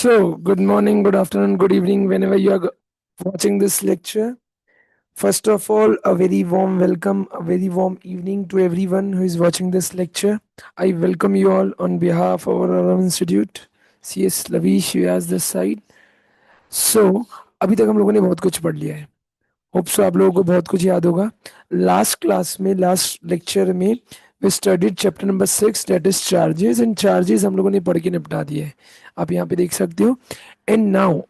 So, good morning, good afternoon, good evening, whenever you are watching this lecture. First of all, a very warm welcome, a very warm evening to everyone who is watching this lecture. I welcome you all on behalf of our institute, CS Lavish Vyas this side. So, अभी तक हम लोगों ने बहुत कुछ पढ़ लिया है. होप सो आप लोगों को बहुत कुछ याद होगा. लास्ट क्लास में, लास्ट लेक्चर में we studied chapter number 6 that is charges, and charges हम लोगों ने पढ़ के निपटा दिए है. आप यहाँ पे देख सकते हो. And now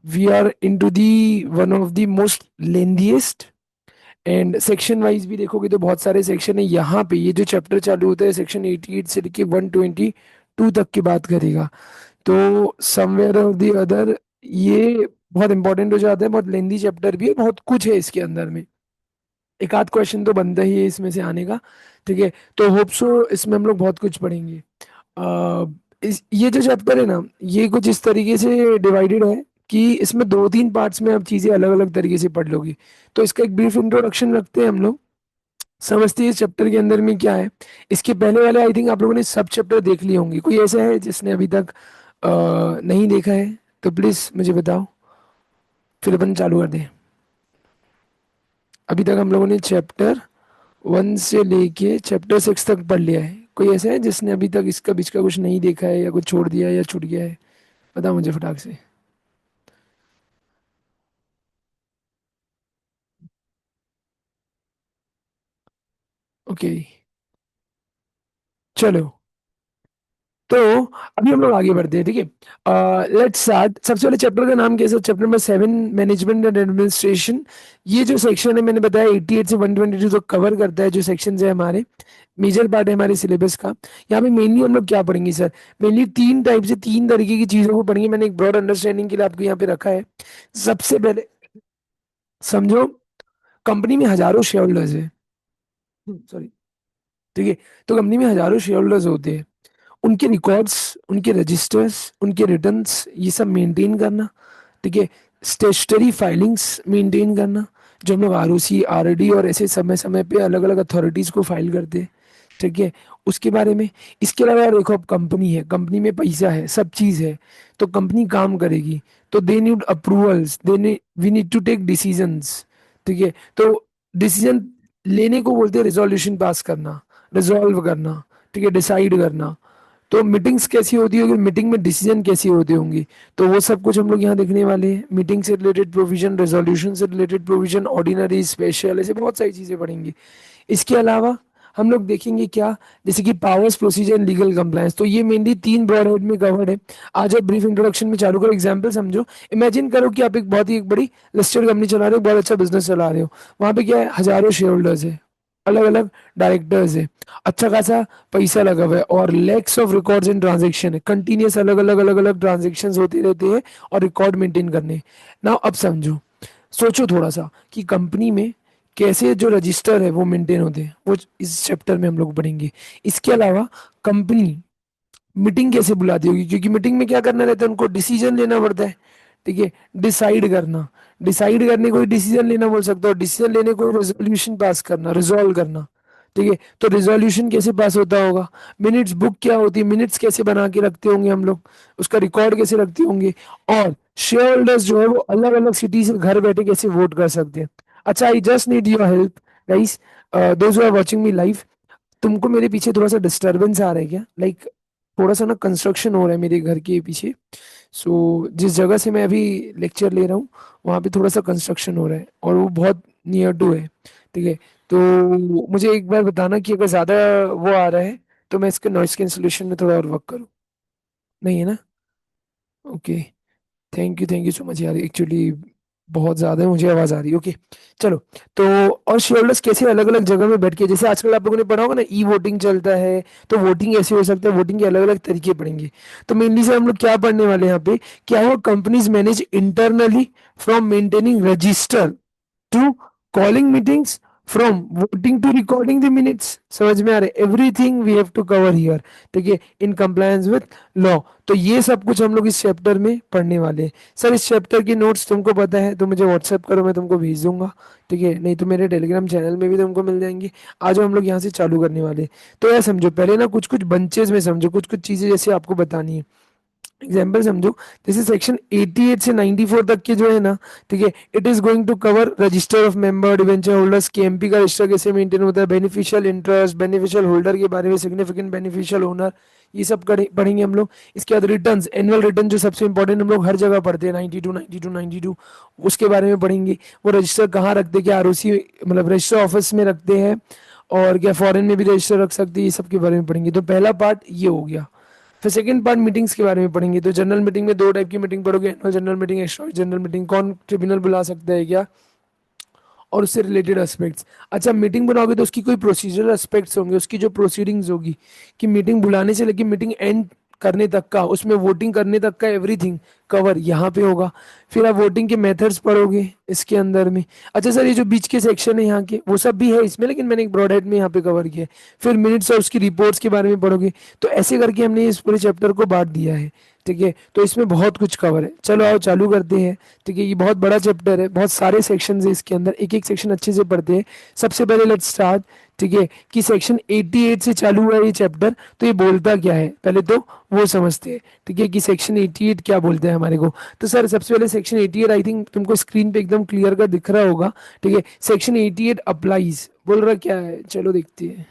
we are into the one of the most lengthiest, and section wise भी देखोगे तो बहुत सारे सेक्शन है. यहाँ पे ये जो चैप्टर चालू होता है सेक्शन 88 से लेके 122 तक की बात करेगा. तो समवेयर ऑफ द अदर ये बहुत इंपॉर्टेंट हो जाता है. बहुत लेंदी चैप्टर भी है, बहुत कुछ है इसके अंदर में. एक आध क्वेश्चन तो बनता ही है इसमें से आने का. ठीक है, तो होप सो इसमें हम लोग बहुत कुछ पढ़ेंगे. ये जो चैप्टर है ना, ये कुछ इस तरीके से डिवाइडेड है कि इसमें दो तीन पार्ट्स में आप चीजें अलग अलग तरीके से पढ़ लोगे. तो इसका एक ब्रीफ इंट्रोडक्शन रखते हैं हम लोग, समझते हैं इस चैप्टर के अंदर में क्या है. इसके पहले वाले आई थिंक आप लोगों ने सब चैप्टर देख लिए होंगे. कोई ऐसा है जिसने अभी तक नहीं देखा है तो प्लीज मुझे बताओ, फिर अपन चालू कर दें. अभी तक हम लोगों ने चैप्टर 1 से लेके चैप्टर 6 तक पढ़ लिया है. कोई ऐसा है जिसने अभी तक इसका बीच का कुछ नहीं देखा है, या कुछ छोड़ दिया है या छूट गया है? बताओ मुझे फटाक से. ओके, चलो. तो अभी हम लोग आगे बढ़ते हैं. ठीक है, लेट्स स्टार्ट. सबसे पहले चैप्टर का नाम कैसे, chapter number 7, management and administration. ये जो सेक्शन है मैंने बताया 88 से 122 तक कवर करता है. जो सेक्शन है हमारे मेजर पार्ट है हमारे सिलेबस का. यहाँ पे मेनली हम लोग क्या पढ़ेंगे सर? मेनली तीन टाइप से, तीन तरीके की चीजों को पढ़ेंगे. मैंने एक ब्रॉड अंडरस्टैंडिंग के लिए आपको यहाँ पे रखा है. सबसे पहले समझो, कंपनी में हजारों शेयर होल्डर्स है. सॉरी. ठीक है, तो कंपनी में हजारों शेयर होल्डर्स होते हैं. उनके रिकॉर्ड्स, उनके रजिस्टर्स, उनके रिटर्न्स, ये सब मेंटेन करना. ठीक है, स्टेटरी फाइलिंग्स मेंटेन करना, जो हम लोग आरओसी, आरडी और ऐसे समय समय पे अलग अलग अथॉरिटीज को फाइल करते हैं. ठीक है, उसके बारे में. इसके अलावा यार देखो, अब कंपनी है, कंपनी में पैसा है, सब चीज है, तो कंपनी काम करेगी. तो they need approvals, they we need to take decisions. ठीक है, तो डिसीजन लेने को बोलते हैं रिजोल्यूशन पास करना, रिजॉल्व करना. ठीक है, डिसाइड करना. तो मीटिंग्स कैसी होती होगी, मीटिंग में डिसीजन कैसी होती होंगी, तो वो सब कुछ हम लोग यहाँ देखने वाले हैं. मीटिंग से रिलेटेड प्रोविजन, रेजोल्यूशन से रिलेटेड प्रोविजन, ऑर्डिनरी, स्पेशल, ऐसे बहुत सारी चीजें पढ़ेंगे. इसके अलावा हम लोग देखेंगे क्या, जैसे कि powers, procedure and legal compliance. तो ये मेनली तीन ब्रॉड हेड में कवर्ड है. आज आप ब्रीफ इंट्रोडक्शन में चालू करो. एग्जांपल समझो, इमेजिन करो कि आप एक बहुत ही एक बड़ी लिस्टेड कंपनी चला रहे हो, बहुत अच्छा बिजनेस चला रहे हो. वहां पे क्या है, हजारों शेयर होल्डर्स है, अलग अलग डायरेक्टर्स है, अच्छा खासा पैसा लगा हुआ है, और lakhs of records and transaction है. कंटिन्यूस अलग अलग ट्रांजेक्शन होते रहते हैं और रिकॉर्ड मेंटेन करने. ना अब समझो, सोचो थोड़ा सा कि कंपनी में कैसे जो रजिस्टर है वो मेंटेन होते हैं, वो इस चैप्टर में हम लोग पढ़ेंगे. इसके अलावा कंपनी मीटिंग कैसे बुलाती होगी, क्योंकि मीटिंग में क्या करना रहता है, उनको डिसीजन लेना पड़ता है. ठीक है, डिसाइड करना, डिसाइड करने को डिसीजन लेना बोल सकते हो, डिसीजन लेने को रेजोल्यूशन पास करना, रिजॉल्व करना. ठीक है, तो रिजोल्यूशन कैसे पास होता होगा, मिनट्स बुक क्या होती है, मिनट्स कैसे बना के रखते होंगे हम लोग, उसका रिकॉर्ड कैसे रखते होंगे, और शेयर होल्डर्स जो है वो अलग अलग सिटी से घर बैठे कैसे वोट कर सकते हैं. अच्छा, I just need your help guys, those who are watching me live. तुमको मेरे पीछे थोड़ा सा डिस्टरबेंस आ रहा है क्या? लाइक थोड़ा सा ना कंस्ट्रक्शन हो रहा है मेरे घर के पीछे. सो जिस जगह से मैं अभी लेक्चर ले रहा हूँ, वहाँ पे थोड़ा सा कंस्ट्रक्शन हो रहा है, और वो बहुत नियर टू है. ठीक है, तो मुझे एक बार बताना कि अगर ज़्यादा वो आ रहा है तो मैं इसके नॉइस कैंसलेशन में थोड़ा और वर्क करूँ. नहीं है ना? Okay, thank you so much यार. एक्चुअली बहुत ज्यादा है, मुझे आवाज आ रही है. ओके, चलो. तो और शेयरलेस कैसे अलग अलग जगह में बैठ के, जैसे आजकल आप लोगों ने पढ़ा होगा ना, ई वोटिंग चलता है, तो वोटिंग ऐसे हो सकता है, वोटिंग के अलग अलग तरीके पढ़ेंगे. तो मेनली से हम लोग क्या पढ़ने वाले हैं यहाँ पे, क्या वो companies manage internally from maintaining register to calling meetings, from voting to recording the minutes. समझ में आ रहा है? Everything we have to cover here. ठीक है, इन कंप्लायंस विद लॉ. तो ये सब कुछ हम लोग इस चैप्टर में पढ़ने वाले हैं. सर इस चैप्टर की नोट्स तुमको पता है तो मुझे व्हाट्सएप करो, मैं तुमको भेज दूंगा. ठीक है, नहीं तो मेरे टेलीग्राम चैनल में भी तुमको मिल जाएंगे. आज हम लोग यहाँ से चालू करने वाले हैं. तो यार समझो, पहले ना कुछ कुछ बंचेस में समझो, कुछ कुछ चीजें जैसे आपको बतानी है. एग्जाम्पल समझो, जैसे सेक्शन 88 से 94 तक के जो है ना, ठीक है, it is going to cover register of member, debenture holders, KMP का रजिस्टर कैसे मेंटेन होता है, बेनिफिशियल इंटरेस्ट, बेनिफिशियल होल्डर के बारे में, सिग्निफिकेंट बेनिफिशियल ओनर, ये सब पढ़ेंगे हम लोग। इसके बाद रिटर्न्स, एनुअल रिटर्न जो सबसे इंपॉर्टेंट हम लोग हर जगह पढ़ते हैं, 92 उसके बारे में पढ़ेंगे। वो रजिस्टर कहाँ रखते हैं, क्या आरओसी मतलब रजिस्टर ऑफिस में रखते हैं, और क्या फॉरेन में भी रजिस्टर रख सकते हैं, ये सब के बारे में पढ़ेंगे। तो पहला पार्ट ये हो गया। फिर सेकंड पार्ट मीटिंग्स के बारे में पढ़ेंगे। तो जनरल मीटिंग में दो टाइप की मीटिंग पढ़ोगे, annual general meeting, extra general meeting, कौन ट्रिब्यूनल बुला सकता है क्या, और उससे रिलेटेड एस्पेक्ट्स। अच्छा, मीटिंग बुलाओगे तो उसकी कोई प्रोसीजरल एस्पेक्ट्स होंगे, उसकी जो प्रोसीडिंग्स होगी, कि मीटिंग बुलाने से लेकर मीटिंग एंड करने तक का, उसमें वोटिंग करने तक का एवरीथिंग कवर यहाँ पे होगा। फिर आप वोटिंग के मेथड्स पढ़ोगे इसके अंदर में। अच्छा सर, ये जो बीच के सेक्शन है यहाँ के, वो सब भी है इसमें, लेकिन मैंने एक ब्रॉड हेड में यहाँ पे कवर किया है। फिर मिनट्स और उसकी रिपोर्ट्स के बारे में पढ़ोगे। तो ऐसे करके हमने इस पूरे चैप्टर को बांट दिया है, ठीक है। तो इसमें बहुत कुछ कवर है। चलो आओ चालू करते हैं, ठीक है। ये बहुत बड़ा चैप्टर है, बहुत सारे सेक्शन है इसके अंदर, एक एक सेक्शन अच्छे से पढ़ते हैं। सबसे पहले लेट्स स्टार्ट, ठीक है, कि सेक्शन 88 से चालू हुआ है ये चैप्टर। तो ये बोलता क्या है पहले तो वो समझते हैं, ठीक है, कि सेक्शन 88 क्या बोलते हैं हमारे को। तो सर सबसे पहले सेक्शन 88 आई थिंक तुमको स्क्रीन पे एकदम क्लियर का दिख रहा होगा, ठीक है। सेक्शन 88 अप्लाइज बोल रहा क्या है, चलो देखते हैं।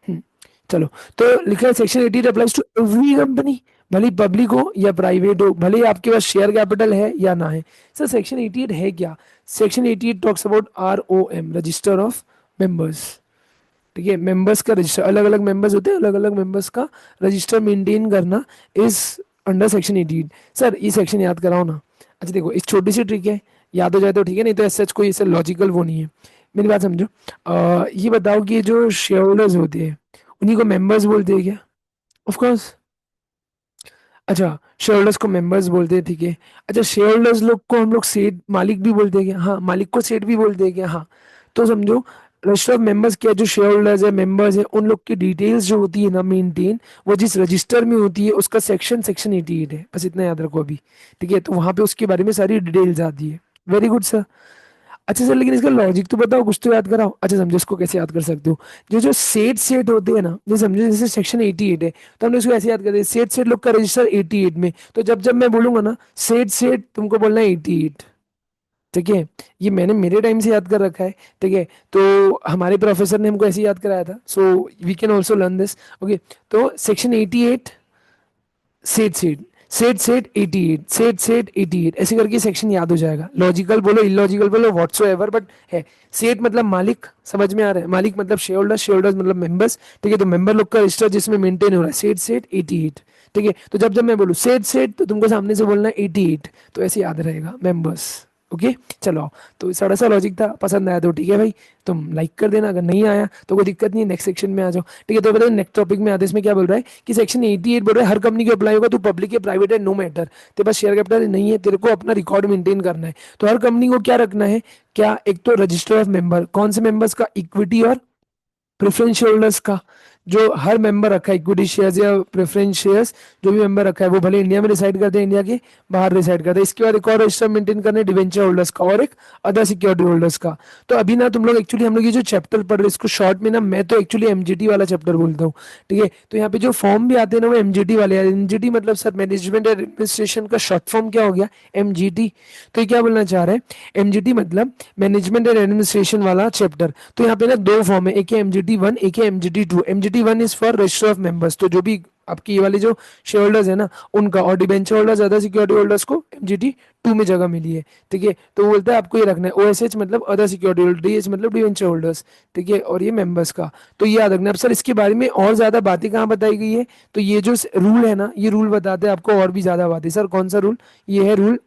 हम्म, चलो। तो लिखा है section 88 applies to every company, भले पब्लिक हो या प्राइवेट हो, भले आपके पास शेयर कैपिटल है या ना है। सर सेक्शन 88 है क्या? Section 88 talks about ROM, register of members, ठीक है। मेंबर्स का रजिस्टर, अलग अलग मेंबर्स होते हैं, अलग अलग मेंबर्स का रजिस्टर मेंटेन करना इस अंडर सेक्शन 88। सर ये सेक्शन याद कराओ ना। अच्छा देखो, इस छोटी सी ट्रिक है, याद हो जाए तो ठीक है, नहीं तो सच कोई ऐसे लॉजिकल वो नहीं है। मेरी बात समझो। ये बताओ कि ये जो शेयर होल्डर्स होते हैं, उन्हीं को मेंबर्स बोलते हैं क्या? Of course. अच्छा, शेयर होल्डर्स को मेंबर्स बोलते हैं, ठीक है। अच्छा, शेयर होल्डर्स लोग को हम लोग सेठ मालिक भी बोलते हैं क्या? हाँ, मालिक को सेठ भी बोलते हैं क्या? हाँ। तो समझो, रजिस्टर ऑफ मेंबर्स क्या है, जो शेयर होल्डर्स है, मेंबर्स है, उन लोग की डिटेल्स जो होती है ना मेंटेन, वो जिस रजिस्टर में होती है उसका सेक्शन सेक्शन 88 है, बस इतना याद रखो अभी, ठीक है। तो वहां पे उसके बारे में सारी डिटेल्स आती है। Very good sir. अच्छा सर, लेकिन इसका लॉजिक तो बताओ, कुछ तो याद कराओ। अच्छा समझो, इसको कैसे याद कर सकते हो, जो जो सेट सेट होते हैं ना, जो समझो जैसे सेक्शन 88 है, तो हमने इसको ऐसे याद करते हैं, सेट सेट लोग का रजिस्टर 88 में। तो जब जब मैं बोलूंगा ना सेट सेट, तुमको बोलना है 88, ठीक है। ये मैंने मेरे टाइम से याद कर रखा है, ठीक है। तो हमारे प्रोफेसर ने हमको ऐसे याद कराया था, so we can also learn this. Okay, तो section 88 set set, set set 88, set set 88, ऐसे करके सेक्शन याद हो जाएगा। लॉजिकल बोलो, इलॉजिकल बोलो, व्हाट्सोएवर, बट है। सेट मतलब मालिक, समझ में आ रहा है, मालिक मतलब शेयर होल्डर, शेयर होल्डर्स मतलब मेंबर्स, ठीक है। तो मेंबर लोग का रजिस्टर जिसमें मेंटेन हो रहा है, सेट सेट 88, ठीक है। तो जब जब मैं बोलूँ सेट सेट, तो तुमको सामने से बोलना है 88, तो ऐसे याद रहेगा मेंबर्स। ओके, चलो। तो थोड़ा सा लॉजिक था, पसंद आया तो ठीक है भाई, तुम लाइक कर देना, अगर नहीं आया तो कोई दिक्कत नहीं है, नेक्स्ट सेक्शन में आ जाओ, ठीक है। तो बताओ नेक्स्ट टॉपिक में आते हैं। इसमें क्या बोल रहा है कि सेक्शन 88 बोल रहा है हर कंपनी को अप्लाई होगा, तो पब्लिक है प्राइवेट है नो मैटर, तेरे पास शेयर कैपिटल नहीं है, तेरे को अपना रिकॉर्ड मेंटेन करना है। तो हर कंपनी को क्या रखना है, क्या, एक तो रजिस्टर ऑफ मेंबर, कौन से मेंबर्स का, इक्विटी और प्रेफरेंस शेयर होल्डर्स का, जो हर मेंबर रखा है, इक्विटी शेयर्स या प्रेफरेंस शेयर्स, जो भी मेंबर रखा है वो भले इंडिया में रिसाइड करते हैं, इंडिया के बाहर रिसाइड करते हैं। इसके बाद एक और रजिस्टर मेंटेन करने डिवेंचर होल्डर्स का, और एक अदर सिक्योरिटी होल्डर्स का। तो अभी ना तुम लोग एक्चुअली, हम लोग ये जो चैप्टर पढ़ रहे हैं इसको शॉर्ट में ना, मैं तो एक्चुअली एमजीटी वाला चैप्टर बोलता हूँ, ठीक है। तो यहाँ पे जो फॉर्म भी आते हैं ना, वो एमजीटी वाले हैं। एमजीटी मतलब सर मैनेजमेंट एंड एडमिनिस्ट्रेशन का शॉर्ट फॉर्म क्या हो गया, एमजीटी। तो ये क्या बोलना चाह रहे हैं, एमजीटी मतलब मैनेजमेंट एंड एडमिनिस्ट्रेशन वाला चैप्टर। तो यहाँ पे ना दो फॉर्म है, एक है MGT 1, एक है MGT 2। MGT 1 is for register of members, तो जो भी आपकी ये वाले जो शेयर होल्डर्स है ना उनका, और debenture holders other security holders को MGT 2 में जगह मिली है, ठीक है। तो वो बोलता है आपको ये रखना है, OSH मतलब अदर सिक्योरिटी होल्डर, DH मतलब डिबेंचर होल्डर्स, ठीक है, और ये मेंबर्स का। तो ये याद रखना। अब सर इसके बारे में और ज्यादा बातें कहाँ बताई गई है, तो ये जो रूल है ना, ये रूल बताते हैं आपको और भी ज्यादा बातें। सर कौन सा रूल, ये है रूल,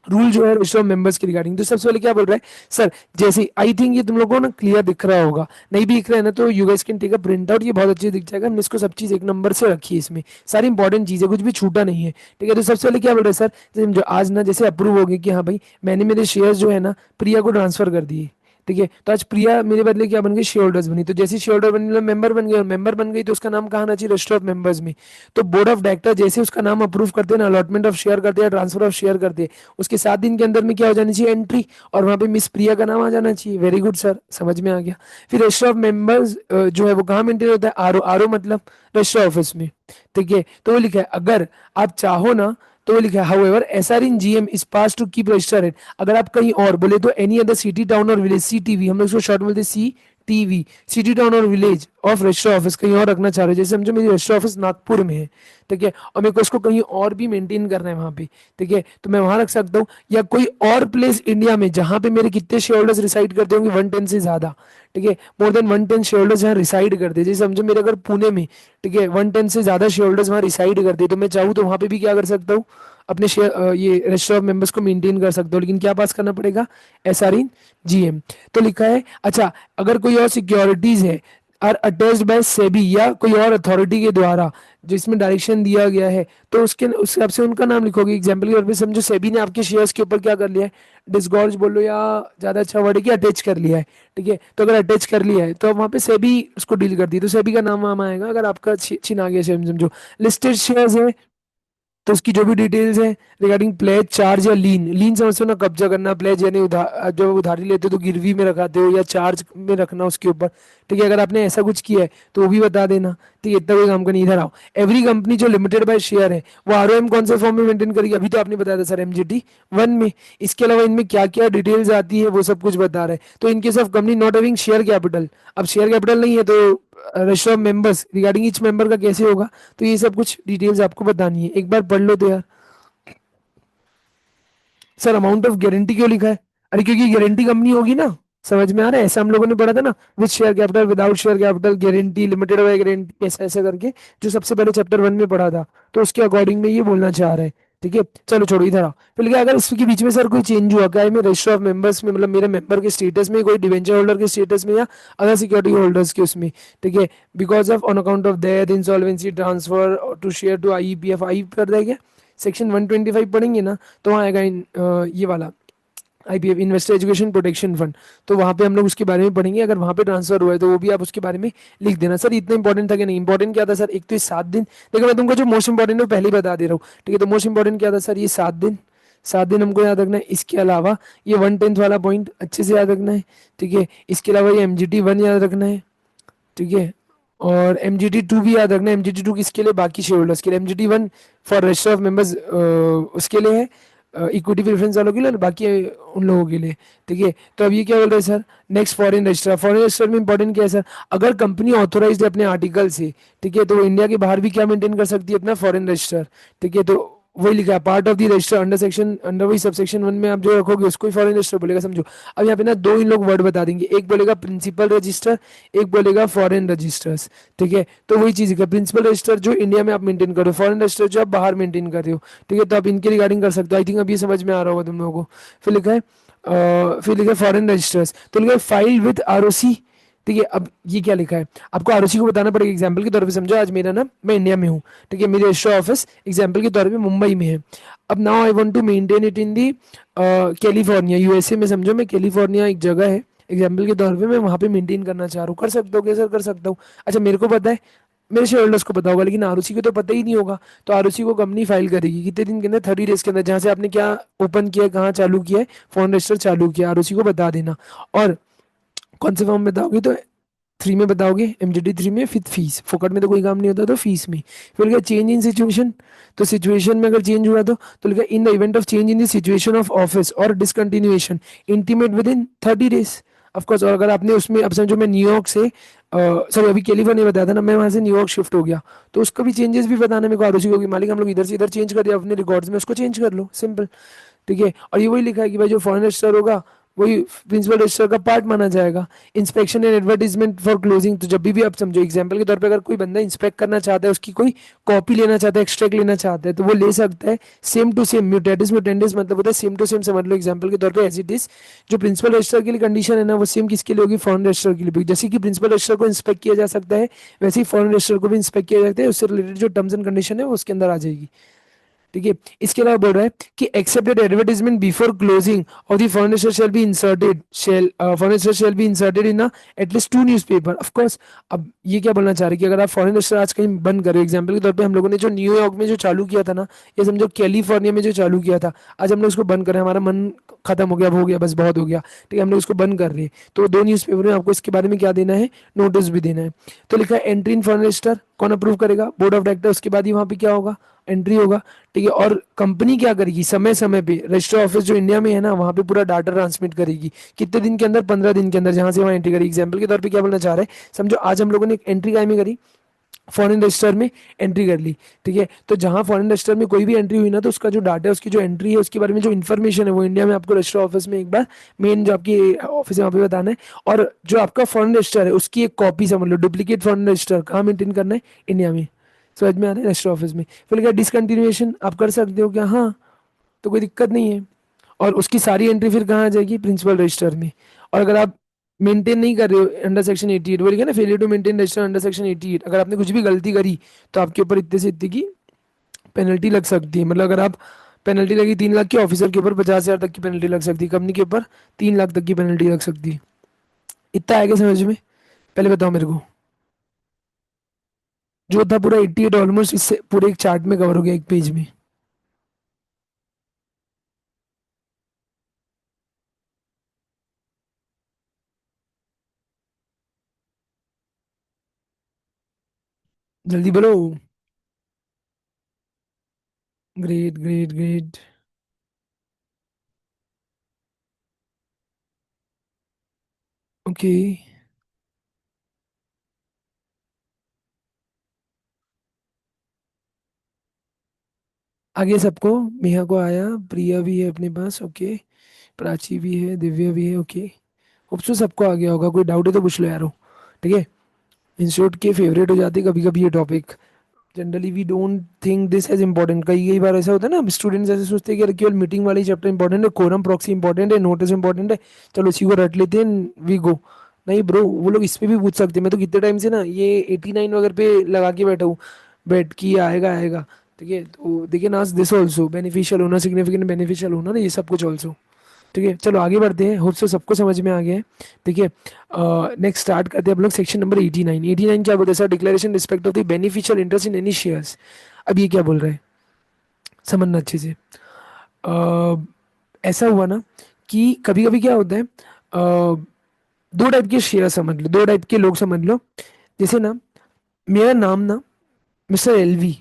रूल जो है रजिस्टर ऑफ मेंबर्स के रिगार्डिंग। तो सबसे पहले क्या बोल रहा है सर, जैसे आई थिंक ये तुम लोगों को ना क्लियर दिख रहा होगा, नहीं भी दिख रहा है ना तो you guys can take a print out, ये बहुत अच्छे दिख जाएगा। हमने इसको सब चीज एक नंबर से रखी है, इसमें सारी इंपॉर्टेंट चीजें, कुछ भी छूटा नहीं है, ठीक है। तो सबसे पहले क्या बोल रहे हैं सर, जैसे जो आज ना जैसे अप्रूव हो गया कि हाँ भाई मैंने मेरे शेयर जो है ना प्रिया को ट्रांसफर कर दिए, ठीक है, तो आज प्रिया मेरे बदले क्या बन गई, शेयर होल्डर्स बनी, तो जैसे शेयर होल्डर बनी मेंबर बन गई, और मेंबर बन गई तो उसका नाम कहाँ आना चाहिए, रजिस्टर ऑफ मेंबर्स में। तो बोर्ड ऑफ डायरेक्टर जैसे उसका नाम अप्रूव करते हैं ना, अलॉटमेंट ऑफ शेयर करते हैं, ट्रांसफर ऑफ शेयर करते हैं, उसके 7 दिन के अंदर में क्या हो जानी चाहिए, एंट्री, और वहां पे मिस प्रिया का नाम आ जाना चाहिए। वेरी गुड सर, समझ में आ गया। फिर रजिस्टर ऑफ मेंबर्स जो है वो कहाँ मेंटेन होता है, आरओ, आरओ मतलब रजिस्टर ऑफिस में। ठीक है, तो वो लिखा है अगर आप चाहो ना, तो वो लिखा है however SR in GM is pass to keep register at, अगर आप कहीं और बोले तो एनी अदर सिटी टाउन और विलेज, सी टीवी हम लोग इसको शॉर्ट में बोलते हैं, सी टीवी, सिटी टाउन और विलेज ऑफ रजिस्टर ऑफिस, कहीं और रखना चाह रहे हो, जैसे समझो मेरी रजिस्टर ऑफिस नागपुर में है, ठीक है, और मेरे को इसको कहीं और भी मेंटेन करना है वहां पे, ठीक है, तो मैं वहां रख सकता हूँ, या कोई और प्लेस इंडिया में जहां पे मेरे कितने शेयर होल्डर्स रिसाइड करते होंगे, 110 से ज्यादा, ठीक है, मोर देन 110 शेयर होल्डर्स जहाँ रिसाइड करते हैं, जैसे समझो मेरे अगर पुणे में, ठीक है, 110 से ज्यादा शेयर होल्डर्स वहाँ रिसाइड करते हैं, तो मैं चाहूँ तो वहां पे भी क्या कर सकता हूँ, अपने शेयर ये रजिस्टर ऑफ मेंबर्स को मेंटेन कर सकते हो, लेकिन क्या पास करना पड़ेगा, एसआर इन जीएम। तो लिखा है अच्छा, अगर कोई और सिक्योरिटीज है आर अटैच्ड बाय सेबी या कोई और अथॉरिटी के द्वारा जिसमें डायरेक्शन दिया गया है, तो उसके उस हिसाब से उनका नाम लिखोगे। एग्जाम्पल के तौर पे समझो सेबी ने आपके शेयर्स के ऊपर क्या कर लिया है, डिसगॉर्ज बोलो या ज्यादा अच्छा वर्ड है कि अटैच कर लिया है, ठीक है, तो अगर अटैच कर लिया है तो वहां पे सेबी उसको डील करती है, तो सेबी का नाम वहां आएगा। अगर आपका छिना गया शेयर, समझो लिस्टेड शेयर्स है, तो उसकी जो भी डिटेल्स है रिगार्डिंग प्लेज, चार्ज या लीन, लीन समझते हो ना, कब्जा करना, प्लेज यानी उधार, जब उधारी लेते हो तो गिरवी में रखाते हो, या चार्ज में रखना उसके ऊपर, ठीक है, अगर आपने ऐसा कुछ किया है तो वो भी बता देना, ठीक है, इतना कोई काम का नहीं। इधर आओ, एवरी कंपनी जो लिमिटेड बाय शेयर है वो आरओएम कौन से फॉर्म में मेंटेन करेगी, अभी तो आपने बताया था सर एमजीटी 1 में, इसके अलावा इनमें क्या क्या डिटेल्स आती है वो सब कुछ बता रहे हैं। तो in case of company not having share capital, अब शेयर कैपिटल नहीं है तो register of members regarding each member का कैसे होगा, तो ये सब कुछ डिटेल्स आपको बतानी है, एक बार पढ़ लो तो यार। सर अमाउंट ऑफ गारंटी क्यों लिखा है, अरे क्योंकि गारंटी कंपनी होगी ना, समझ में आ रहा है, ऐसा हम लोगों ने पढ़ा था ना, with share capital, without share capital, guarantee, limited by guarantee, ऐसा ऐसा करके, जो सबसे पहले चैप्टर 1 में पढ़ा था, तो उसके अकॉर्डिंग में ये बोलना चाह रहे हैं। ठीक है, चलो छोड़ो इधर आओ। फिर क्या, अगर इसके बीच में सर कोई चेंज हुआ, क्या है, मैं रजिस्टर ऑफ मेंबर्स में, मतलब मेरे मेंबर के स्टेटस में, कोई डिवेंचर होल्डर के स्टेटस में, या अदर सिक्योरिटी होल्डर्स के उसमें, ठीक है, because of on account of death, insolvency, transfer to share to IPF, I कर देगा, सेक्शन 125 पढ़ेंगे ना, तो वहाँ आएगा ये वाला IPF, investor education protection fund, तो वहाँ पे हम लोग उसके बारे में पढ़ेंगे, अगर वहाँ पे ट्रांसफर हुआ है तो वो भी आप उसके बारे में लिख देना। सर इतना इंपॉर्टेंट था कि नहीं, इंपॉर्टेंट क्या था सर, एक तो ये 7 दिन, देखो मैं तुमको जो मोस्ट इंपॉर्टेंट है वो पहले ही बता दे रहा हूँ, ठीक है, तो मोस्ट इंपॉर्टेंट क्या था सर, ये 7 दिन, 7 दिन हमको याद रखना है, इसके अलावा ये 1/10 वाला पॉइंट अच्छे से याद रखना है, ठीक है, इसके अलावा ये MGT 1 याद रखना है, ठीक है, और MGT 2 भी याद रखना है। MGT 2 किसके लिए, बाकी शेयर होल्डर्स के लिए, MGT 1 for register of members उसके लिए है, इक्विटी प्रेफरेंस वालों के लिए, और बाकी उन लोगों के लिए, ठीक है। तो अब ये क्या बोल रहे हैं sir, next foreign register, foreign register में इंपॉर्टेंट क्या है सर, अगर कंपनी ऑथोराइज्ड है अपने आर्टिकल से, ठीक है, तो वो इंडिया के बाहर भी क्या मेंटेन कर सकती है, अपना फॉरेन रजिस्टर, ठीक है, तो वही लिखा है part of the register under section, under वही सब सेक्शन 1 में आप जो रखोगे उसको ही फॉरेन रजिस्टर बोलेगा, समझो। अब यहाँ पे ना दो इन लोग वर्ड बता देंगे, एक बोलेगा प्रिंसिपल रजिस्टर, एक बोलेगा फॉरेन रजिस्टर्स, ठीक है, तो वही चीज है, प्रिंसिपल रजिस्टर जो इंडिया में आप मेंटेन कर रहे हो, फॉरेन रजिस्टर जो आप बाहर मेंटेन कर रहे हो, ठीक है, तो आप इनके रिगार्डिंग कर सकते हो। आई थिंक अब ये समझ में आ रहा होगा तुम लोगों को। फिर लिखा है फिर लिखा है फॉरेन रजिस्टर्स, तो लिखा है फाइल विद आरओसी, ठीक है। अब ये क्या लिखा है, आपको आरओसी को बताना पड़ेगा। एग्जाम्पल के तौर पे समझो, आज मेरा ना, मैं इंडिया में हूँ, ठीक है, मेरे रजिस्टर ऑफिस एग्जाम्पल के तौर पे मुंबई में है। अब now I want to maintain it in the California, USA में, समझो मैं कैलिफोर्निया एक जगह है, एग्जाम्पल के तौर पे मैं वहां पे मेंटेन करना चाह रहा हूँ, कर सकता हूँ, कैसे कर सकता हूँ, अच्छा मेरे को पता है, मेरे शेयर होल्डर्स को पता होगा, लेकिन आरओसी को तो पता ही नहीं होगा, तो आरओसी को कंपनी फाइल करेगी कितने दिन के अंदर, 30 डेज के अंदर, जहां से आपने क्या ओपन किया है, कहाँ चालू किया है, फोन रजिस्टर चालू किया, आरओसी को बता देना। और कौन से फॉर्म में बताओगे, तो 3 में बताओगे, MGT 3 में, फिर फीस, फोकट में तो कोई काम नहीं होता, तो फीस में। फिर क्या, चेंज इन सिचुएशन, तो सिचुएशन में अगर चेंज हुआ तो लिखा in the event of change in the situation of office और discontinuation intimate within 30 days, of course. और अगर आपने उसमें, अब समझो मैं न्यूयॉर्क से, सॉरी अभी कैलिफोर्निया बताया था ना, मैं वहां से न्यूयॉर्क शिफ्ट हो गया, तो उसका भी चेंजेस भी बताना मेरे को आरओसी को कि मालिक हम लोग इधर से इधर चेंज कर दिया, अपने रिकॉर्ड्स में उसको चेंज कर लो, सिंपल, ठीक है। और ये वही लिखा है कि भाई जो फॉरेन रजिस्टर होगा वही प्रिंसिपल रजिस्टर का पार्ट माना जाएगा। Inspection and advertisement for closing, तो जब भी आप समझो एग्जांपल के तौर पे, अगर कोई बंदा इंस्पेक्ट करना चाहता है, उसकी कोई कॉपी लेना चाहता है, एक्सट्रैक्ट लेना चाहता है, तो वो ले सकता है। Same to same, mutatis mutandis मतलब होता है सेम टू सेम, समझ लो एग्जांपल के तौर पे एज इट इज, जो प्रिंसिपल रजिस्टर के लिए कंडीशन है ना, वो सेम किसके लिए होगी, फॉरेन रजिस्टर के लिए भी। जैसे कि प्रिंसिपल रजिस्टर को इंस्पेक्ट किया जा सकता है, वैसे ही फॉरेन रजिस्टर को भी इंस्पेक्ट किया जा सकता है, उससे रिलेटेड जो टर्म्स एंड कंडीशन है वो उसके अंदर आ जाएगी। ठीक है। इसके अलावा बोल रहा है कि accepted advertisement before closing of the furniture shall be inserted, shall furniture shall be inserted in at least two newspaper of course. अब ये क्या बोलना चाह रहे हैं कि अगर आप फॉरेन रजिस्टर आज कहीं बंद करो, एग्जांपल के तौर पे हम लोगों ने जो न्यूयॉर्क में जो चालू किया था ना, ये समझो कैलिफोर्निया में जो चालू किया था, आज हम लोग उसको बंद करें, हमारा मन खत्म हो गया, अब हो गया, बस बहुत हो गया, ठीक है, हम लोग इसको बंद कर रहे हैं, तो दो न्यूज़पेपर में आपको इसके बारे में क्या देना है, नोटिस भी देना है। तो लिखा है एंट्री इन फॉरेन रजिस्टर, कौन अप्रूव करेगा, बोर्ड ऑफ डायरेक्टर, उसके बाद ही वहाँ पे क्या होगा, एंट्री होगा। ठीक है, और कंपनी क्या करेगी, समय समय पे रजिस्टर ऑफिस जो इंडिया में है ना, वहाँ पे पूरा डाटा ट्रांसमिट करेगी, कितने दिन के अंदर, 15 दिन के अंदर, जहाँ से वहाँ एंट्री करेगी। एग्जाम्पल के तौर पे क्या बोलना चाह रहे हैं, समझो आज हम लोगों ने एंट्री काय में करी, फॉरेन रजिस्टर में एंट्री कर ली। ठीक है, तो जहां फॉरेन रजिस्टर में कोई भी एंट्री हुई ना, तो उसका जो डाटा है, उसकी जो एंट्री है, उसके बारे में जो इन्फॉर्मेशन है, वो इंडिया में आपको रजिस्टर ऑफिस में एक बार, मेन जो आपकी ऑफिस है वहाँ पे बताना है। और जो आपका फॉरेन रजिस्टर है, उसकी एक कॉपी समझ लो, डुप्लीकेट फॉरेन रजिस्टर कहाँ मेंटेन करना है, इंडिया में। समझ में आ रहा है, रजिस्टर ऑफिस में। फिर क्या डिसकंटिन्यूएशन आप कर सकते हो क्या, हाँ, तो कोई दिक्कत नहीं है। और उसकी सारी एंट्री फिर कहाँ आ जाएगी, प्रिंसिपल रजिस्टर में। और अगर आप मेंटेन नहीं कर रहे हो अंडर सेक्शन 88, बोलिए ना, failure to maintain register under section 88, अगर आपने कुछ भी गलती करी तो आपके ऊपर इतने से इतने की पेनल्टी लग सकती है। मतलब अगर आप, पेनल्टी लगी 3 लाख की, ऑफिसर के ऊपर 50,000 तक की पेनल्टी लग सकती है, कंपनी के ऊपर 3 लाख तक की पेनल्टी लग सकती है। इतना आएगा समझ में, पहले बताओ मेरे को। जो था पूरा 88 ऑलमोस्ट इससे पूरे एक चार्ट में कवर हो गया, एक पेज में। जल्दी बोलो। Great great great. ओके। आगे सबको, नेहा को आया, प्रिया भी है अपने पास, ओके, प्राची भी है, दिव्या भी है, ओके। होप सो सबको आ गया होगा, कोई डाउट है तो पूछ लो यारो। ठीक है, इंस्टीट्यूट के फेवरेट हो जाते कभी कभी ये topic. Generally we don't think this as important, कई कई बार ऐसा होता है ना, स्टूडेंट्स ऐसे सोचते हैं कि यार केवल मीटिंग वाली चैप्टर इंपॉर्टेंट है, कोरम प्रॉक्सी इंपॉर्टेंट है, नोटिस इंपॉर्टेंट है, चलो इसी को रट लेते हैं, वी गो। नहीं ब्रो, वो लोग इस पे भी पूछ सकते हैं। मैं तो कितने टाइम से ना ये 89 वगैरह पे लगा के बैठा हूँ, बैठ की आएगा आएगा। ठीक है, तो देखिए ना, दिस ऑल्सो बेनिफिशियल होना, सिग्निफिकेंट बेनिफिशियल होना ना, ये सब कुछ ऑल्सो। ठीक है, चलो आगे बढ़ते हैं, होप सो सबको समझ में आ गया है। देखिए, नेक्स्ट स्टार्ट करते हैं हम लोग सेक्शन नंबर 89। 89 क्या बोलते हैं sir, declaration respect of the beneficial interest in any shares. अब ये क्या बोल रहे हैं, समझना अच्छे से। अ, ऐसा हुआ ना कि कभी कभी क्या होता है, दो टाइप के शेयर समझ लो, दो टाइप के लोग समझ लो। जैसे ना, मेरा नाम ना मिस्टर एलवी,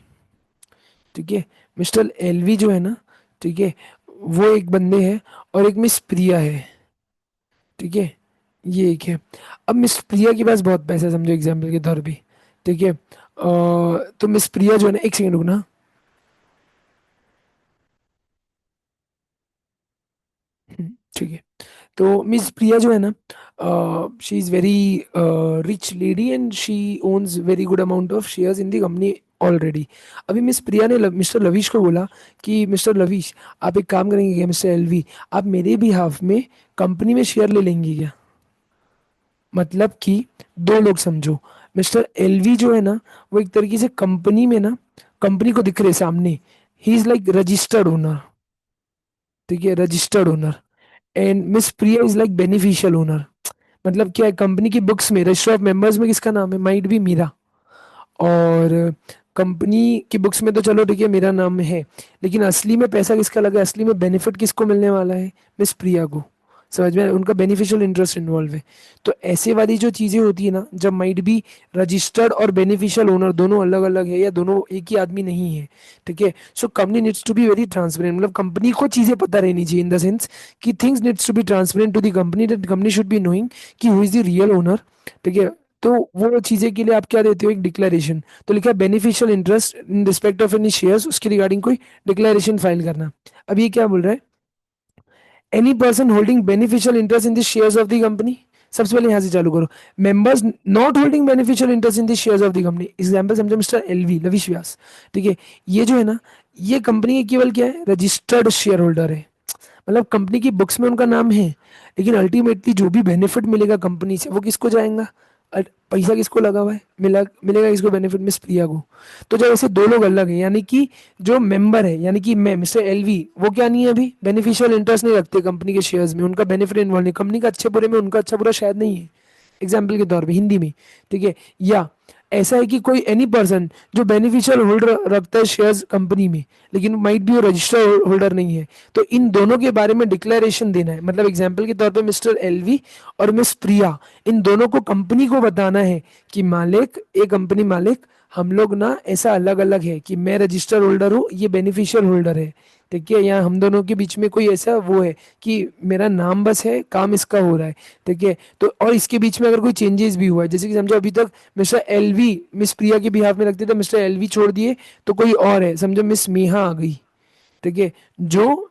ठीक है, मिस्टर एलवी जो है ना, ठीक है, वो एक बंदे हैं, और एक मिस प्रिया है, ठीक है, ये एक है। अब मिस प्रिया के पास बहुत पैसा है, समझो एग्जाम्पल के तौर पे, ठीक है, तो मिस प्रिया जो है ना, एक सेकंड रुकना। ठीक है, तो मिस प्रिया जो है ना, she is very rich lady and she owns very good amount of shares in the company already. अभी मिस प्रिया ने मिस्टर लवीश को बोला कि मिस्टर लवीश, आप एक काम करेंगे क्या, मिस्टर एलवी, आप मेरे भी हाफ में कंपनी में शेयर ले लेंगे क्या। मतलब कि दो लोग समझो, मिस्टर एलवी जो है ना, वो एक तरीके से कंपनी में ना, कंपनी को दिख रहे सामने, he is like registered owner, ठीक है, registered owner. And miss Priya is like beneficial owner. मतलब क्या है, कंपनी की बुक्स में, रजिस्टर ऑफ मेंबर्स में किसका नाम है, माइट बी मीरा, और कंपनी की बुक्स में तो चलो ठीक है मेरा नाम है, लेकिन असली में पैसा किसका लगा है, असली में बेनिफिट किसको मिलने वाला है, मिस प्रिया को। समझ में आया? उनका बेनिफिशियल इंटरेस्ट इन्वॉल्व है। तो ऐसे वाली जो चीजें होती है ना, जब माइट बी रजिस्टर्ड और बेनिफिशियल ओनर दोनों अलग अलग है, या दोनों एक ही आदमी नहीं है, ठीक है, so company needs to be very transparent. मतलब कंपनी को चीजें पता रहनी चाहिए, इन द सेंस कि things needs to be transparent to the company, that company should be knowing कि who is the real owner. ठीक है, तो वो चीजें के लिए आप क्या देते हो, एक डिक्लेरेशन। तो लिखा है beneficial interest in respect of any shares, उसके रिगार्डिंग कोई डिक्लेरेशन फाइल करना। अब ये क्या बोल रहा है, any person holding beneficial interest in the shares of the company. सबसे पहले यहां से चालू करो, members not holding beneficial interest in the shares of the company. Example समझो, मिस्टर एलवी, लविश व्यास, ठीक है, ये जो है ना, ये कंपनी के केवल क्या है, रजिस्टर्ड शेयर होल्डर है। मतलब कंपनी की बुक्स में उनका नाम है, लेकिन अल्टीमेटली जो भी बेनिफिट मिलेगा कंपनी से, वो किसको जाएगा, पैसा किसको लगा हुआ है, मिलेगा किसको बेनिफिट, मिस प्रिया को। तो जब ऐसे दो लोग अलग हैं, यानी कि जो मेंबर है, यानी कि मैं मिस्टर एलवी, वो क्या नहीं है, अभी बेनिफिशियल इंटरेस्ट नहीं रखते कंपनी के शेयर्स में, उनका बेनिफिट इन्वॉल्व नहीं, कंपनी का अच्छे बुरे में उनका अच्छा बुरा शायद नहीं है, एग्जाम्पल के तौर पे हिंदी में, ठीक है। या ऐसा है कि कोई एनी पर्सन जो बेनिफिशियल होल्डर रखता है शेयर्स कंपनी में, लेकिन माइट भी वो रजिस्टर्ड होल्डर नहीं है, तो इन दोनों के बारे में डिक्लेरेशन देना है। मतलब एग्जाम्पल के तौर पे मिस्टर एलवी और मिस प्रिया, इन दोनों को कंपनी को बताना है कि मालिक, ए कंपनी मालिक, हम लोग ना ऐसा अलग अलग है कि मैं रजिस्टर होल्डर हूँ, ये बेनिफिशियल होल्डर है, ठीक है। यहाँ हम दोनों के बीच में कोई ऐसा वो है कि मेरा नाम बस है, काम इसका हो रहा है, ठीक है। तो और इसके बीच में अगर कोई चेंजेस भी हुआ है, जैसे कि समझो अभी तक मिस्टर एलवी मिस प्रिया के बिहाफ में लगते थे, मिस्टर एलवी छोड़ दिए तो कोई और है, समझो मिस मेहा आ गई, ठीक है, जो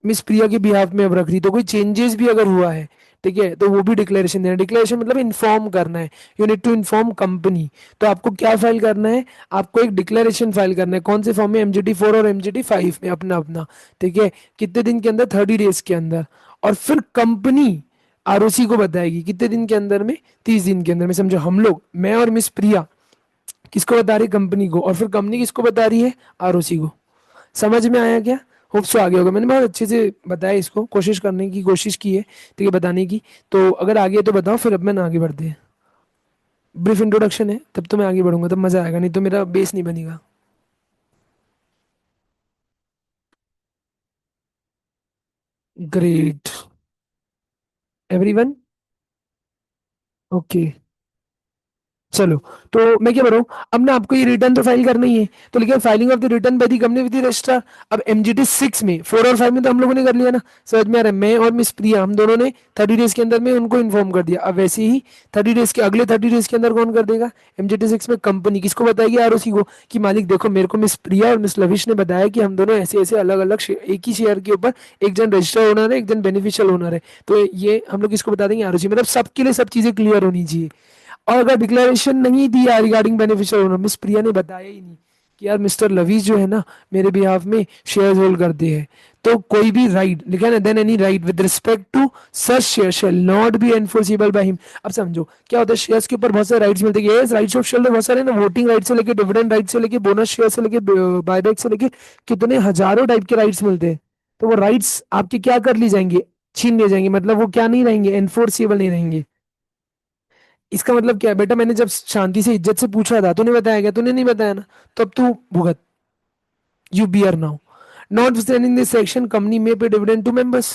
मिस प्रिया के बिहाफ में अब रख रही, तो कोई चेंजेस भी अगर हुआ है, ठीक है, तो वो भी डिक्लेरेशन देना। डिक्लेरेशन मतलब इन्फॉर्म करना है, you need to inform company. तो आपको क्या फाइल करना है, आपको एक डिक्लेरेशन फाइल करना है, कौन से फॉर्म में, MGT 4 और MGT 5 में, अपना अपना, ठीक है। कितने दिन के अंदर, 30 डेज के अंदर। और फिर कंपनी आरओसी को बताएगी कितने दिन के अंदर में, 30 दिन के अंदर में। समझो हम लोग, मैं और मिस प्रिया, किसको बता रही, कंपनी को, और फिर कंपनी किसको बता रही है, आरओसी को। समझ में आया क्या, होप सो आ गया होगा, मैंने बहुत अच्छे से बताया, इसको कोशिश करने की कोशिश की है, ठीक है, बताने की। तो अगर आगे है तो बताओ, फिर अब मैं ना आगे बढ़ते हैं। ब्रीफ इंट्रोडक्शन है, तब तो मैं आगे बढ़ूंगा, तब मजा आएगा, नहीं तो मेरा बेस नहीं बनेगा। ग्रेट। एवरीवन। ओके। चलो, तो मैं क्या बताऊँ, अब ना आपको ये रिटर्न तो फाइल करना ही है, तो लेकिन filing of the return by the company with the registrar. अब MGT 6 में, 4 और 5 में तो हम लोगों ने कर लिया ना, समझ में आ रहा है, मैं और मिस प्रिया हम दोनों ने 30 डेज के अंदर में उनको इन्फॉर्म कर दिया। अब वैसे ही 30 डेज के, अगले 30 डेज के अंदर कौन कर देगा, MGT 6 में कंपनी किसको बताएगी, आरओसी को, कि मालिक देखो, मेरे को मिस प्रिया और मिस लविश ने बताया कि हम दोनों ऐसे ऐसे अलग अलग एक ही शेयर के ऊपर, एक जन रजिस्टर्ड ओनर है, एक जन बेनिफिशियल ओनर है, तो ये हम लोग किसको बता देंगे, आरओसी। मतलब सबके लिए सब चीजें क्लियर होनी चाहिए। और अगर डिक्लेरेशन नहीं दिया रिगार्डिंग बेनिफिशियल ओनर, मिस प्रिया ने बताया ही नहीं कि यार मिस्टर लवीज जो है ना, मेरे बिहाफ में शेयर्स होल्ड करते हैं, तो कोई भी राइट लिखा है ना, then any right with respect to such share shall not be enforceable by him. अब समझो क्या होता है, शेयर्स के ऊपर बहुत सारे राइट्स मिलते हैं, यस राइट्स ऑफ शेयर बहुत सारे ना, वोटिंग राइट से लेके, डिविडेंड राइट से लेके, बोनस शेयर से लेके, बायबैक से लेके, कितने हजारों टाइप के राइट्स मिलते हैं। तो वो राइट्स आपके क्या कर ली जाएंगे, छीन लिए जाएंगे, मतलब वो क्या नहीं रहेंगे, एनफोर्सेबल नहीं रहेंगे। इसका मतलब क्या है बेटा, मैंने जब शांति से इज्जत से पूछा था, तूने बताया क्या, तूने नहीं बताया ना, तो अब तू भुगत, you bear now. Notwithstanding this section company में पे डिविडेंड टू मेंबर्स।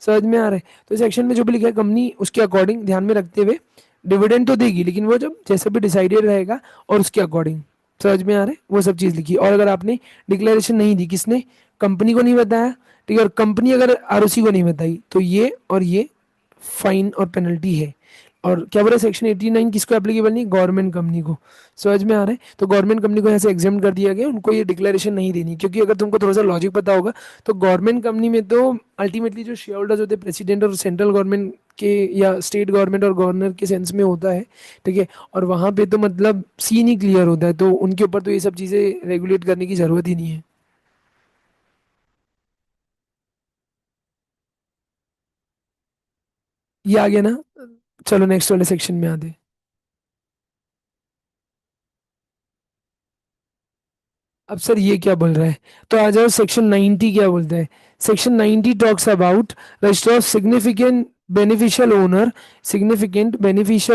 समझ में आ रहा है, तो सेक्शन में जो भी लिखा है, कंपनी उसके अकॉर्डिंग ध्यान में रखते हुए डिविडेंड तो देगी, लेकिन वो जब जैसे भी डिसाइडेड रहेगा और उसके अकॉर्डिंग। समझ में आ रहा है, वो सब चीज लिखी। और अगर आपने डिक्लेरेशन नहीं दी, किसने, कंपनी को नहीं बताया, ठीक है, और कंपनी अगर आरओसी को नहीं बताई, तो ये और ये फाइन और पेनल्टी है। और क्या बोला, सेक्शन 89 किसको एप्लीकेबल नहीं, गवर्नमेंट कंपनी को। समझ में आ रहा है, तो गवर्नमेंट कंपनी को यहाँ से एग्जाम कर दिया गया, उनको ये डिक्लेरेशन नहीं देनी, क्योंकि अगर तुमको थोड़ा सा लॉजिक पता होगा, तो गवर्नमेंट कंपनी में तो अल्टीमेटली जो शेयर होल्डर्स होते हैं, प्रेसिडेंट और सेंट्रल गवर्नमेंट के, या स्टेट गवर्नमेंट और गवर्नर के सेंस में होता है, ठीक है। और वहाँ पे तो मतलब सीन ही क्लियर होता है, तो उनके ऊपर तो ये सब चीज़ें रेगुलेट करने की जरूरत ही नहीं है। ये आ गया ना। चलो नेक्स्ट वाले सेक्शन में आते हैं। अब सर ये क्या बोल रहा है, तो आ जाओ सेक्शन 90 क्या बोलता है। Section 90 talks about register of significant beneficial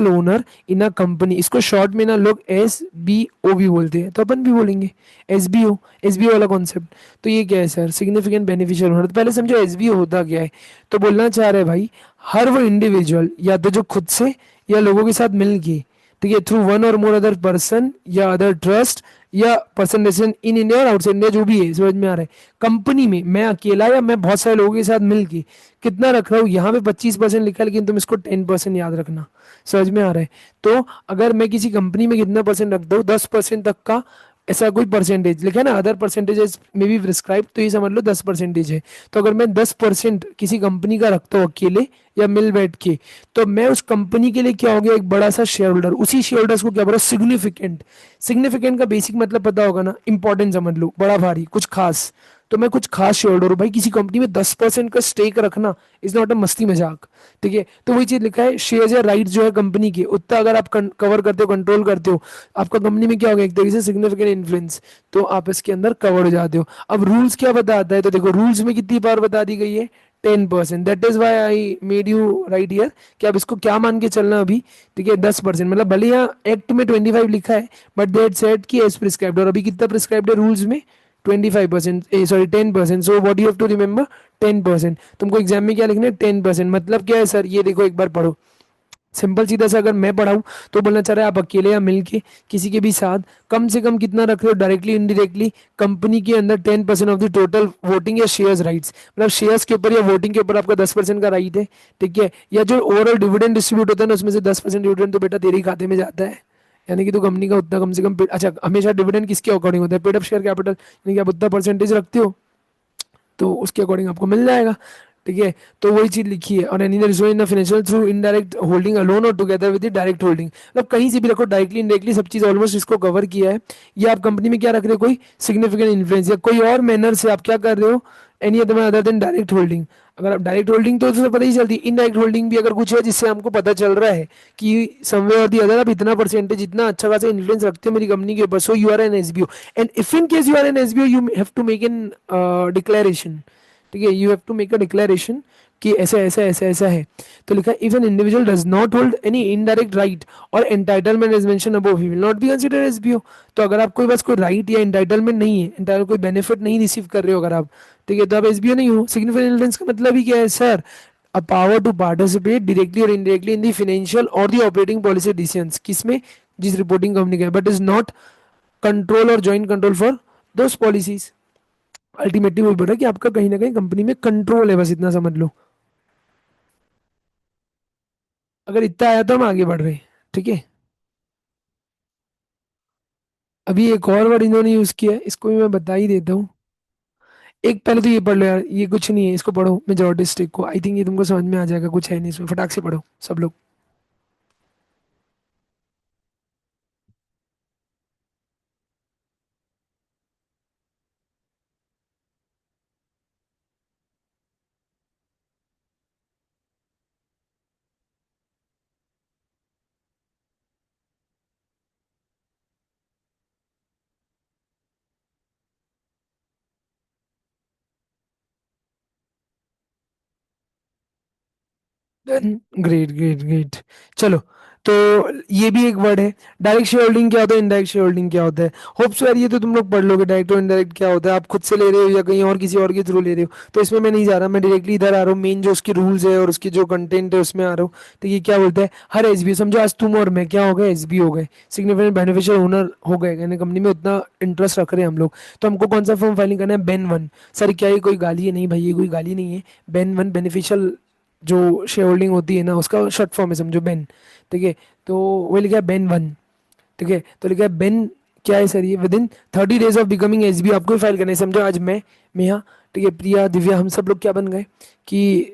owner in a company. इसको शॉर्ट में ना लोग SBO भी बोलते हैं, तो अपन भी बोलेंगे एसबीओ वाला कॉन्सेप्ट। तो ये क्या है सर, सिग्निफिकेंट बेनिफिशियल ओनर, तो पहले समझो SBO होता क्या है। तो बोलना चाह रहे हैं भाई, हर वो इंडिविजुअल या तो जो खुद से या लोगों के साथ मिल के, ठीक है, थ्रू वन और मोर अदर पर्सन या अदर ट्रस्ट या पर्सन रेसिडेंट इन इंडिया और आउटसाइड इंडिया, जो भी है, समझ में आ रहा है, कंपनी में मैं अकेला या मैं बहुत सारे लोगों के साथ मिलके कितना रख रहा हूँ, यहाँ पे 25% लिखा है, लेकिन तुम इसको 10% याद रखना। समझ में आ रहा है, तो अगर मैं किसी कंपनी में कितना परसेंट रखता हूँ, 10% तक का, ऐसा कोई परसेंटेज लिखा है ना, अदर परसेंटेजेस में भी प्रिस्क्राइब, तो ये समझ लो 10% है। तो अगर मैं 10% किसी कंपनी का रखता हूँ अकेले या मिल बैठ के, तो मैं उस कंपनी के लिए क्या हो गया, एक बड़ा सा शेयर होल्डर। उसी शेयर होल्डर्स को क्या बोला, सिग्निफिकेंट। सिग्निफिकेंट का बेसिक मतलब पता होगा ना, इंपॉर्टेंट समझ लो, बड़ा भारी, कुछ खास, तो मैं कुछ खास शेयर होल्डर हूँ भाई, किसी कंपनी में 10% का स्टेक रखना इज नॉट अ मस्ती मजाक। ठीक है, तो वही चीज लिखा है, शेयर या राइट जो है कंपनी के, उतना अगर आप कवर करते हो, कंट्रोल करते हो, आपका कंपनी में क्या होगा, एक तरीके से सिग्निफिकेंट इन्फ्लुएंस, तो आप इसके अंदर कवर हो जाते हो। अब रूल्स क्या बताता है, तो देखो रूल्स में कितनी पावर बता दी गई है, 10%। That is why I made you write here कि आप इसको क्या मान के चलना अभी। ठीक है, 10%, मतलब भले यहाँ एक्ट में 25 लिखा है, बट दैट सेड कि एज प्रिस्क्राइब्ड, और अभी कितना प्रिस्क्राइब्ड है रूल्स में, 25%, sorry 10%। So what you have to remember, 10%। तुमको एग्जाम में क्या लिखना है, 10%। मतलब क्या है सर, ये देखो एक बार पढ़ो, सिंपल सीधा सा अगर मैं पढ़ाऊँ तो बोलना चाह रहा है आप अकेले या मिलके किसी के भी साथ कम से कम कितना रख रहे हो, डायरेक्टली इनडायरेक्टली कंपनी के अंदर 10% ऑफ द टोटल वोटिंग या शेयर्स राइट्स, मतलब शेयर्स के ऊपर या वोटिंग के ऊपर आपका 10% का राइट है। ठीक है, या जो ओवरऑल डिविडेंड डिस्ट्रीब्यूट होता है ना, उसमें से 10% डिविडेंड तो बेटा तेरे ही खाते में जाता है, यानी कि तो कंपनी का उतना कम से कम अच्छा हमेशा डिविडेंड किसके अकॉर्डिंग होता है, पेड अप शेयर कैपिटल, यानी कि आप उतना परसेंटेज रखते हो तो उसके अकॉर्डिंग आपको मिल जाएगा। ठीक है, तो वही चीज लिखी है, और any result in financial through indirect holding alone और टुगेदर विद डायरेक्ट होल्डिंग, मतलब कहीं से भी रखो, डायरेक्टली इनडायरेक्टली सब चीज ऑलमोस्ट इसको कवर किया है। ये आप कंपनी में क्या रख रहे हो, कोई सिग्निफिकेंट इन्फ्लुएंस या कोई और मैनर से आप क्या कर रहे हो, any other than direct holding. अगर आप डायरेक्ट होल्डिंग तो उससे पता ही चलती, इनडायरेक्ट होल्डिंग भी अगर कुछ है जिससे हमको पता चल रहा है कि समवे और दी अदर आप इतना परसेंटेज, इतना अच्छा खासा इन्फ्लुएंस रखते हो मेरी कंपनी के ऊपर, so you are an SBO. And if in case you are an SBO you have to make an declaration. ठीक है, you have to make a declaration कि ऐसा ऐसा ऐसा ऐसा है। तो लिखा if an individual does not hold any indirect right और entitlement as mention above he will not be considered SBO. तो अगर आप कोई बस कोई राइट या एंटाइटलमेंट नहीं है, एंटाइटल कोई बेनिफिट नहीं रिसीव कर रहे हो अगर आप, ठीक है, तो आप एसबीओ नहीं हो। सिग्निफिकेंट एलिमेंट्स का मतलब ही क्या है sir, a power to participate directly और इनडायरेक्टली इन द फाइनेंशियल और द ऑपरेटिंग पॉलिसी डिसीजंस, किसमें, जिस रिपोर्टिंग कंपनी का है, बट इज नॉट कंट्रोल और joint control for those policies. Ultimately वही बोल रहा है कि आपका कहीं ना कहीं कंपनी में कंट्रोल है, बस इतना समझ लो। अगर इतना आया तो हम आगे बढ़ रहे हैं। ठीक है, अभी एक और वर्ड इन्होंने यूज किया है, इसको भी मैं बता ही देता हूँ। एक पहले तो ये पढ़ लो यार, ये कुछ नहीं है, इसको पढ़ो मेजोरिटिस्टिक को, आई थिंक ये तुमको समझ में आ जाएगा, कुछ है नहीं इसमें, फटाक से पढ़ो सब लोग। Great great great. चलो, तो ये भी एक वर्ड है। डायरेक्ट शेयर होल्डिंग क्या होता है, इनडायरेक्ट शेयर होल्डिंग क्या होता है, होप सो यार ये तो तुम लोग पढ़ लोगे, डायरेक्ट और इनडायरेक्ट क्या होता है, आप खुद से ले रहे हो या कहीं और किसी और के थ्रू ले रहे हो, तो इसमें मैं नहीं जा रहा, मैं डायरेक्टली इधर आ रहा हूँ, मेन जो उसके रूल्स है और उसकी जो कंटेंट है उसमें आ रहा हूँ। तो ये क्या बोलता है, हर एसबीओ, समझो आज तुम और मैं क्या हो गए, एसबी हो गए, सिग्निफिकेंट बेनिफिशियल ओनर हो गए, यानी कंपनी में उतना इंटरेस्ट रख रहे हैं हम लोग, तो हमको कौन सा फॉर्म फाइलिंग करना है, बेन वन। सर क्या ये कोई गाली है, नहीं भाई ये कोई गाली नहीं है, बेन वन बेनिफिशियल जो शेयर होल्डिंग होती है ना उसका शॉर्ट फॉर्म है, समझो बेन। ठीक है, तो वो लिखा है बेन वन। ठीक है, तो लिखा है बेन, क्या है सर ये, with in 30 days of becoming SB आपको फाइल करना है। समझो आज मैं, नेहा, ठीक है, प्रिया, दिव्या, हम सब लोग क्या बन गए कि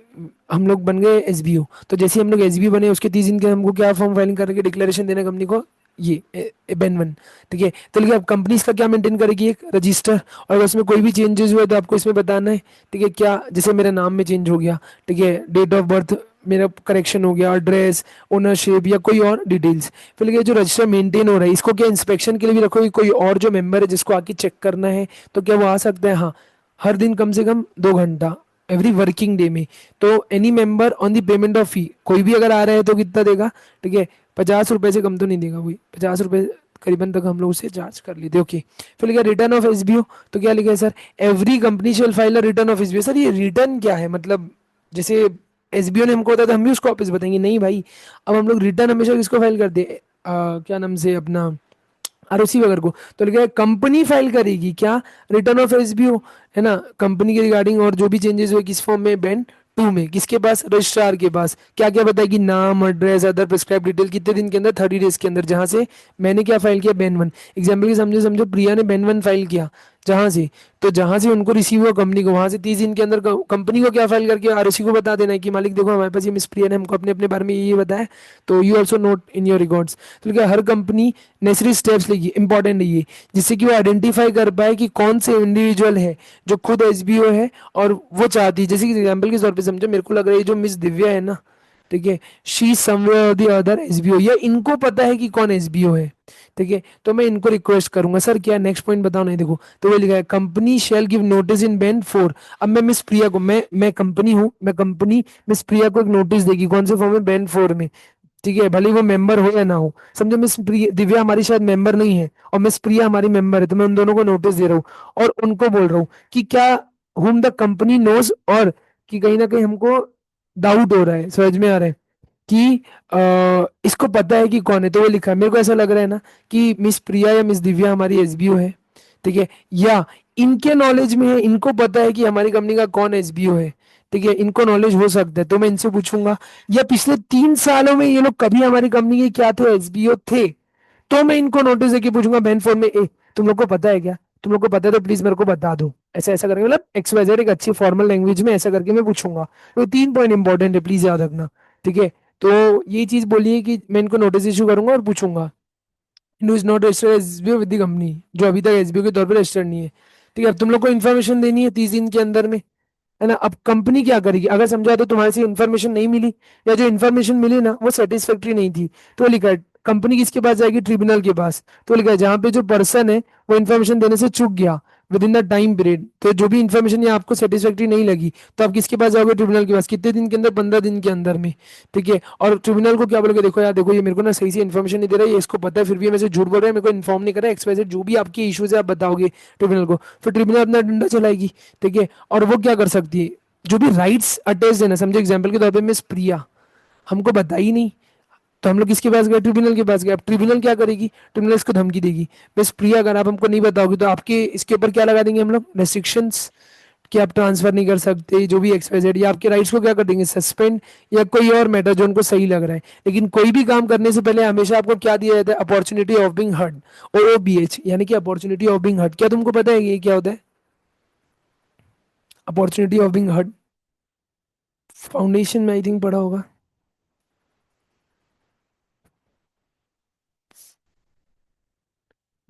हम लोग बन गए एसबीओ। तो जैसे ही हम लोग एसबी बने उसके 30 दिन के हमको क्या फॉर्म फाइलिंग करके डिक्लेरेशन देना कंपनी को, ये बेन वन। ठीक है, तो लिखा अब कंपनी इसका क्या मेंटेन करेगी, एक रजिस्टर, और अगर उसमें कोई भी चेंजेस हुए तो आपको इसमें बताना है। ठीक है, क्या जैसे मेरे नाम में चेंज हो गया, ठीक है, डेट ऑफ बर्थ मेरा करेक्शन हो गया, एड्रेस, ओनरशिप या कोई और डिटेल्स, फिर ये जो रजिस्टर मेंटेन हो रहा है इसको क्या इंस्पेक्शन के लिए भी रखोगे, कोई और जो मेंबर है जिसको आके चेक करना है तो क्या वो आ सकता है, हाँ, हर दिन कम से कम 2 घंटा, एवरी वर्किंग डे में। तो any member on the payment of fee, कोई भी अगर आ रहा है तो कितना देगा, ठीक है, 50 रुपए से कम तो नहीं देगा कोई, 50 रुपए करीबन तक हम लोग उसे चार्ज कर लेते, ओके। फिर लिखा रिटर्न ऑफ एसबीओ, तो क्या लिखा है sir, every company shall file return of SBO. Sir ये रिटर्न क्या है, मतलब जैसे एसबीओ ने हमको बताया था हम भी उसको वापस बताएंगे, नहीं भाई, अब हम लोग रिटर्न हमेशा किसको फाइल करते हैं, क्या नाम से अपना आरओसी वगैरह को। तो लिखा है कंपनी फाइल करेगी क्या, रिटर्न ऑफ एसबीओ, है ना, कंपनी के रिगार्डिंग, और जो भी चेंजेस हुए किस फॉर्म में, बेन टू में, किसके पास, रजिस्ट्रार के पास, क्या क्या बताएगी, नाम, एड्रेस, अदर प्रिस्क्राइब डिटेल, कितने दिन के अंदर, 30 days के अंदर, जहां से मैंने क्या फाइल किया, बेन वन। एग्जाम्पल की समझो, समझो प्रिया ने बेन वन फाइल किया, जहां से, तो जहां से उनको रिसीव हुआ कंपनी को, वहां से 30 दिन के अंदर कंपनी को क्या फाइल करके आरओसी को बता देना है कि मालिक देखो हमारे पास ये मिस प्रिया ने हमको अपने अपने बारे में ये बताया, तो you also note in your records. तो क्या हर कंपनी नेसेसरी स्टेप्स लेगी, इंपॉर्टेंट है ये, जिससे कि वो आइडेंटिफाई कर पाए कि कौन से इंडिविजुअल है जो खुद एसबीओ है और वो चाहती है। जैसे कि एग्जाम्पल के तौर पर समझो, मेरे को लग रहा है ये जो मिस दिव्या है ना, ठीक है, she somewhere the other SBO, या इनको पता है कि कौन एसबीओ है, ठीक है। तो मैं इनको रिक्वेस्ट करूंगा सर क्या नेक्स्ट पॉइंट बताओ, नहीं देखो, तो वो लिखा है company shall give notice in Ben four. अब मैं मिस प्रिया को, मैं कंपनी हूँ, मैं कंपनी मिस प्रिया को एक नोटिस देगी, कौन से फॉर्म में, बेन फोर में, ठीक है, भले ही वो मेंबर हो या ना हो। समझो मिस प्रिया, दिव्या हमारी शायद मेंबर नहीं है और मिस प्रिया हमारी मेंबर है, तो मैं उन दोनों को नोटिस दे रहा हूँ और उनको बोल रहा हूँ कि क्या हुम द कंपनी नोज, और कि कहीं ना कहीं हमको डाउट हो रहा है, समझ में आ रहा है कि इसको पता है कि कौन है, तो वो लिखा है। मेरे को ऐसा लग रहा है ना कि मिस प्रिया या मिस दिव्या हमारी एसबीओ है, ठीक है, या इनके नॉलेज में है, इनको पता है कि हमारी कंपनी का कौन एसबीओ है, ठीक है, इनको नॉलेज हो सकता है, तो मैं इनसे पूछूंगा। या पिछले 3 सालों में ये लोग कभी हमारी कंपनी के क्या थे, एसबीओ थे, तो मैं इनको नोटिस देके पूछूंगा बहन फोन में, ए तुम लोग को पता है क्या, तुम लोग को पता है तो प्लीज मेरे को बता दो, ऐसा ऐसा करके, मतलब एक्सवाइजेड एक अच्छी फॉर्मल लैंग्वेज में ऐसा करके मैं पूछूंगा। तो 3 पॉइंट इंपॉर्टेंट है, प्लीज याद रखना, ठीक है। तो ये चीज बोलिए कि मैं इनको नोटिस इशू करूंगा और पूछूंगा, who is not registered SBO with the company, जो अभी तक एसबीओ के तौर पर रजिस्टर्ड नहीं है, ठीक है। अब तुम लोग को इन्फॉर्मेशन देनी है 30 दिन के अंदर में, है ना। अब कंपनी क्या करेगी, अगर समझा तो तुम्हारे से इन्फॉर्मेशन नहीं मिली, या जो इन्फॉर्मेशन मिली ना वो सेटिस्फैक्ट्री नहीं थी, तो लिखा है कंपनी किसके पास जाएगी, ट्रिब्यूनल के पास। तो लिखा है जहां पे जो पर्सन है वो इन्फॉर्मेशन देने से चूक गया with in the time period, तो जो भी इन्फॉर्मेशन ये आपको सेटिस्फैक्ट्री नहीं लगी, तो आप किसके पास जाओगे, ट्रिब्यूनल के पास, कितने दिन के अंदर, 15 दिन के अंदर में, ठीक है। और ट्रिब्यूनल को क्या बोलोगे, देखो यार देखो ये मेरे को ना सही से इन्फॉर्मेशन नहीं दे रहा है, ये इसको पता है फिर भी ये मेरे से झूठ बोल रहा है, मेरे को इन्फॉर्म नहीं कर रहा है, एक्सवाइजेड जो भी आपके इश्यूज है आप बताओगे ट्रिब्यूनल को, फिर ट्रिब्यूनल अपना डंडा चलाएगी, ठीक है। और वो क्या कर सकती है, जो भी राइट्स अटैच है ना, समझो एग्जांपल के तौर पे मिस प्रिया हमको बताई नहीं, तो हम लोग किसके पास गए, ट्रिब्यूनल के पास गए। अब ट्रिब्यूनल क्या करेगी, ट्रिब्यूनल इसको धमकी देगी, मिस प्रिया अगर आप हमको नहीं बताओगे तो आपके इसके ऊपर क्या लगा देंगे हम लोग, रेस्ट्रिक्शंस, कि आप ट्रांसफर नहीं कर सकते, जो भी एक्सवाइजेड, या आपके राइट्स को क्या कर देंगे, सस्पेंड, या कोई और मैटर जो उनको सही लग रहा है। लेकिन कोई भी काम करने से पहले हमेशा आपको क्या दिया जाता है, opportunity of being heard, OOBH, यानी कि अपॉर्चुनिटी ऑफ बिंग हर्ड। क्या तुमको पता है ये क्या होता है, opportunity of being heard? Foundation में आई थिंक पढ़ा होगा।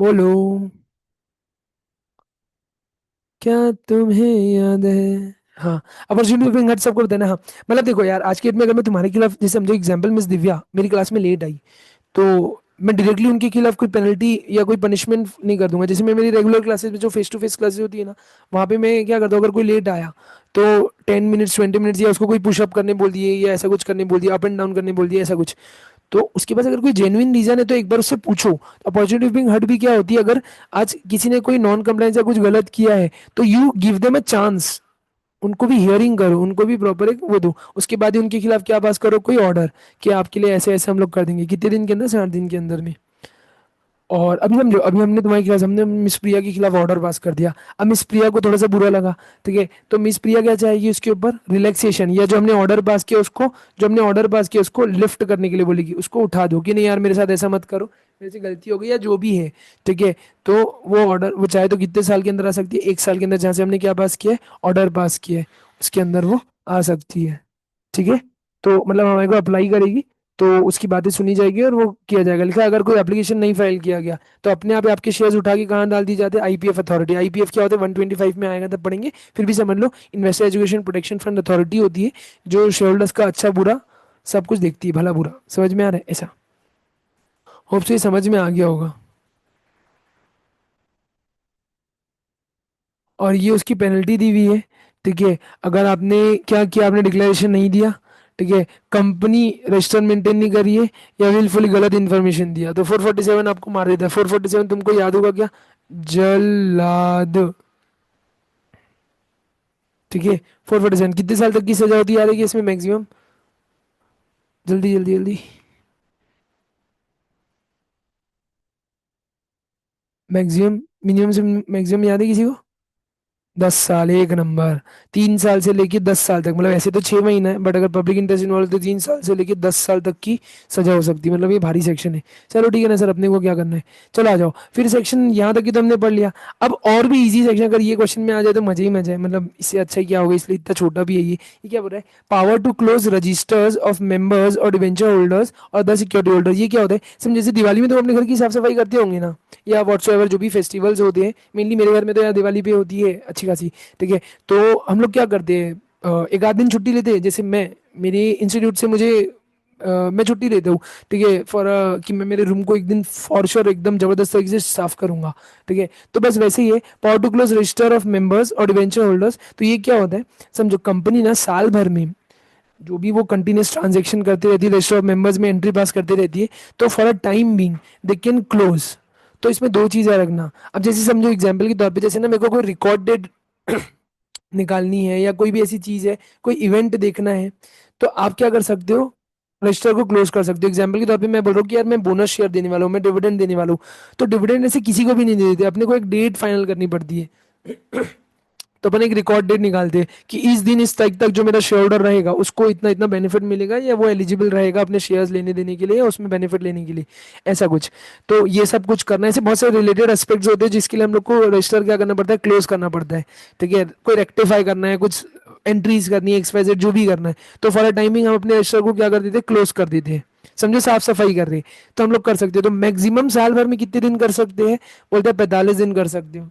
बोलो, क्या तुम्हें याद है? हाँ, अपॉर्चुनिटी बिंग हट सबको बताना, हाँ। मतलब देखो यार, आज के डेट में अगर मैं तुम्हारे खिलाफ, जैसे समझो एग्जांपल, मिस दिव्या मेरी क्लास में लेट आई, तो मैं डायरेक्टली उनके खिलाफ कोई पेनल्टी या कोई पनिशमेंट नहीं कर दूंगा। जैसे मैं मेरी रेगुलर क्लासेस में जो फेस टू फेस क्लासेस होती है ना, वहाँ पे मैं क्या करता हूँ, अगर कोई लेट आया तो 10 मिनट्स 20 मिनट्स, या उसको कोई पुशअप करने बोल दिए, या ऐसा कुछ करने बोल दिया, अप एंड डाउन करने बोल दिया, ऐसा कुछ, तो उसके पास अगर कोई जेन्युइन रीजन है तो एक बार उससे पूछो। अपॉर्चुनिटी बिंग हर्ट भी क्या होती है, अगर आज किसी ने कोई नॉन कंप्लाइंस या कुछ गलत किया है, तो you give them a chance, उनको भी हियरिंग करो, उनको भी प्रॉपर एक वो दो, उसके बाद ही उनके खिलाफ क्या पास करो, कोई ऑर्डर, कि आपके लिए ऐसे ऐसे हम लोग कर देंगे, कितने दिन के अंदर, 60 दिन के अंदर में। और अभी समझो, अभी हमने तुम्हारे खिलाफ, हमने मिस प्रिया के खिलाफ ऑर्डर पास कर दिया। अब मिस प्रिया को थोड़ा सा बुरा लगा, ठीक है, तो मिस प्रिया क्या चाहेगी, उसके ऊपर रिलैक्सेशन, या जो हमने ऑर्डर पास किया उसको, जो हमने ऑर्डर पास किया उसको लिफ्ट करने के लिए बोलेगी, उसको उठा दो कि नहीं यार मेरे साथ ऐसा मत करो, मेरे से गलती हो गई या जो भी है, ठीक है। तो वो ऑर्डर, वो चाहे तो कितने साल के अंदर आ सकती है, 1 साल के अंदर, जहाँ से हमने क्या पास किया है, ऑर्डर पास किया है, उसके अंदर वो आ सकती है, ठीक है। तो मतलब हमारे को अप्लाई करेगी, तो उसकी बातें सुनी जाएगी और वो किया जाएगा। लिखा है, अगर कोई एप्लीकेशन नहीं फाइल किया गया तो अपने आप ही आपके शेयर्स उठा के कहाँ डाल दिए जाते हैं, आईपीएफ अथॉरिटी। आईपीएफ क्या होता है, 125 में आएगा तब पढ़ेंगे, फिर भी समझ लो, investor education protection fund authority होती है, जो शेयर होल्डर्स का अच्छा बुरा सब कुछ देखती है, भला बुरा, समझ में आ रहा है ऐसा। होप से ये समझ में आ गया होगा। और ये उसकी पेनल्टी दी हुई है, ठीक है। अगर आपने क्या किया, आपने डिक्लेरेशन नहीं दिया, ठीक है, कंपनी रजिस्टर मेंटेन नहीं करी है, या विलफुली गलत इन्फॉर्मेशन दिया, तो 447 आपको मार देता है। 447 तुमको याद होगा क्या, जल्लाद, ठीक है। 447 कितने साल तक की सजा होती आ रही है इसमें मैक्सिमम, जल्दी जल्दी जल्दी, मैक्सिमम, मिनिमम से मैक्सिमम याद है किसी को? 10 साल, एक नंबर। 3 साल से लेके 10 साल तक, मतलब ऐसे तो 6 महीना है, बट अगर पब्लिक इंटरेस्ट इन्वॉल्व तो 3 साल से लेके 10 साल तक की सजा हो सकती है। मतलब ये भारी सेक्शन है। चलो ठीक है ना सर, अपने को क्या करना है। चलो आ जाओ, फिर सेक्शन यहाँ तक की तो हमने पढ़ लिया। अब और भी इजी सेक्शन, अगर ये क्वेश्चन में आ जाए तो मजे ही मजे है, मतलब इससे अच्छा क्या होगा, इसलिए इतना छोटा भी है ये क्या बोल रहा है, power to close registers of members और डिवेंचर होल्डर्स और द सिक्योरिटी होल्डर। ये क्या होता है, समझ जैसे दिवाली में तो हम अपने घर की साफ सफाई करते होंगे ना, या व्हाट्सएवर जो भी फेस्टिवल्स होते हैं, मेनली मेरे घर में तो यार दिवाली पे होती है अच्छी खासी। ठीक है, तो हम लोग क्या करते हैं, एक आध दिन छुट्टी लेते हैं, जैसे मैं, मेरे इंस्टीट्यूट से मुझे मैं छुट्टी लेता हूँ। ठीक है, फॉर कि मैं मेरे रूम को एक दिन फॉर श्योर एकदम जबरदस्त तरीके से साफ करूंगा। ठीक है, तो बस वैसे ही है, power to close register of members और डिवेंचर होल्डर्स। तो ये क्या होता है, समझो कंपनी ना साल भर में जो भी वो कंटिन्यूस ट्रांजेक्शन करती रहती है, रजिस्टर ऑफ मेंबर्स में एंट्री पास करती रहती है, तो for a time being they can close. तो इसमें दो चीजें रखना। अब जैसे समझो एग्जांपल के तौर पे, जैसे ना मेरे को कोई रिकॉर्डेड निकालनी है, या कोई भी ऐसी चीज है, कोई इवेंट देखना है, तो आप क्या कर सकते हो, रजिस्टर को क्लोज कर सकते हो। एग्जांपल के तौर पे मैं बोल रहा हूँ कि यार मैं बोनस शेयर देने वाला हूँ, मैं डिविडेंड देने वाला हूँ, तो डिविडेंड ऐसे किसी को भी नहीं दे देते, अपने को एक डेट फाइनल करनी पड़ती है। तो अपन एक रिकॉर्ड डेट निकालते हैं कि इस दिन इस तारीख तक जो मेरा शेयर होल्डर रहेगा उसको इतना इतना बेनिफिट मिलेगा, या वो एलिजिबल रहेगा अपने शेयर्स लेने देने के लिए, या उसमें बेनिफिट लेने के लिए, ऐसा कुछ। तो ये सब कुछ करना है, ऐसे बहुत सारे रिलेटेड एस्पेक्ट्स होते हैं जिसके लिए हम लोग को रजिस्टर क्या करना पड़ता है, क्लोज करना पड़ता है। ठीक है, कोई रेक्टिफाई करना है, कुछ एंट्रीज करनी है, XYZ जो भी करना है, तो फॉर अ टाइमिंग हम अपने रजिस्टर को क्या कर देते हैं, क्लोज कर देते हैं। समझो साफ सफाई कर रहे हैं, तो हम लोग कर सकते हैं। तो मैक्सिमम साल भर में कितने दिन कर सकते हैं, बोलते हैं 45 दिन कर सकते हो।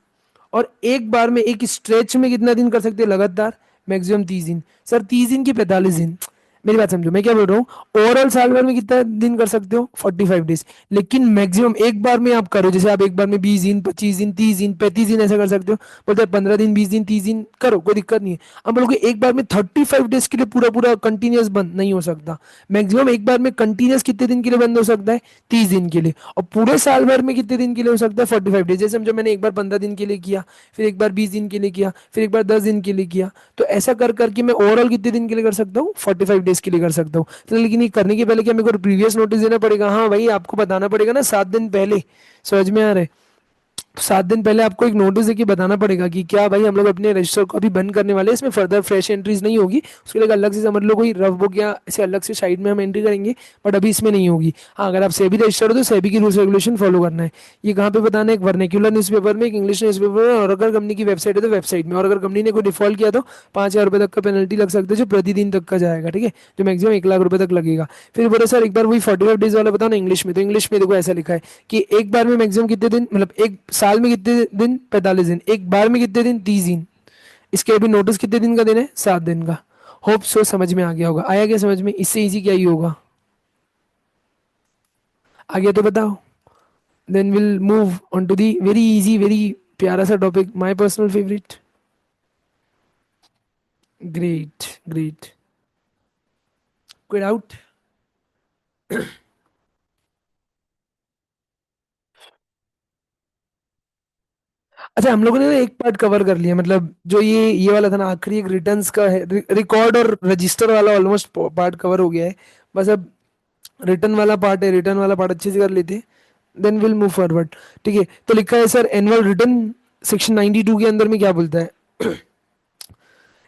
और एक बार में एक स्ट्रेच में कितना दिन कर सकते हैं लगातार, मैक्सिमम 30 दिन। सर 30 दिन की 45 दिन, मेरी बात समझो मैं क्या बोल रहा हूँ। ओवरऑल साल भर में कितना दिन कर सकते हो, 45 डेज। लेकिन मैक्सिमम एक बार में आप करो, जैसे आप एक बार में 20 दिन, 25 दिन, 30 दिन, 35 दिन ऐसा कर सकते हो। बोलते हैं 15 दिन, 20 दिन, 30 दिन करो, कोई दिक्कत नहीं है। हम बोलोगे एक बार में 35 डेज के लिए पूरा पूरा कंटिन्यूस बंद नहीं हो सकता। मैक्सिमम एक बार में कंटिन्यूस कितने दिन के लिए बंद हो सकता है, 30 दिन के लिए। और पूरे साल भर में कितने दिन के लिए हो सकता है, 45 डेज। जैसे समझो मैंने एक बार 15 दिन के लिए किया, फिर एक बार 20 दिन के लिए किया, फिर एक बार 10 दिन के लिए किया, तो ऐसा कर करके मैं ओवरऑल कितने दिन के लिए कर सकता हूँ, 45 डेज के लिए कर सकता हूँ। तो लेकिन ये करने के पहले क्या मेरे को प्रीवियस नोटिस देना पड़ेगा, हाँ भाई आपको बताना पड़ेगा ना 7 दिन पहले। समझ में आ रहा है, 7 दिन पहले आपको एक नोटिस देके बताना पड़ेगा कि क्या भाई हम लोग अपने रजिस्टर को अभी बंद करने वाले हैं, इसमें फर्दर फ्रेश एंट्रीज नहीं होगी। उसके लिए एक अलग से समझ लो कोई रफ बुक या ऐसे अलग से साइड में हम एंट्री करेंगे, बट अभी इसमें नहीं होगी। हाँ, अगर आप सेबी रजिस्टर हो तो सेबी की रूल्स रेगुलेशन फॉलो करना है। ये कहाँ पे बताना है, एक वर्नेक्यूलर न्यूज़पेपर में, एक इंग्लिश न्यूज़पेपर में, और अगर कंपनी की वेबसाइट है तो वेबसाइट में। और अगर कंपनी ने कोई डिफॉल्ट किया तो 5,000 रुपये तक का पेनल्टी लग सकता है, जो प्रतिदिन तक का जाएगा। ठीक है, जो मैक्सिमम 1 लाख रुपए तक लगेगा। फिर बोले सर एक बार वही 45 डेज वाला बताओ ना इंग्लिश में। तो इंग्लिश में देखो ऐसा लिखा है कि एक बार में मैक्सिमम कितने दिन, मतलब एक साल में कितने दिन, 45 दिन, एक बार में कितने दिन, 30 दिन। इसके अभी नोटिस कितने दिन का देना है, 7 दिन का। होप सो समझ में आ गया होगा, आया क्या समझ में, इससे इजी क्या ही होगा। आ गया तो बताओ, then will move on to the very easy, very प्यारा सा topic, my personal favourite. Great great, कोई डाउट। अच्छा, हम लोगों ने ना एक पार्ट कवर कर लिया, मतलब जो ये वाला था ना आखिरी, एक रिटर्न्स का है, रिकॉर्ड और रजिस्टर वाला ऑलमोस्ट पार्ट कवर हो गया है। बस अब रिटर्न वाला पार्ट है, रिटर्न वाला पार्ट अच्छे से कर लेते हैं, देन विल मूव फॉरवर्ड। ठीक है, तो लिखा है सर एनुअल रिटर्न, सेक्शन 92 के अंदर में क्या बोलता है।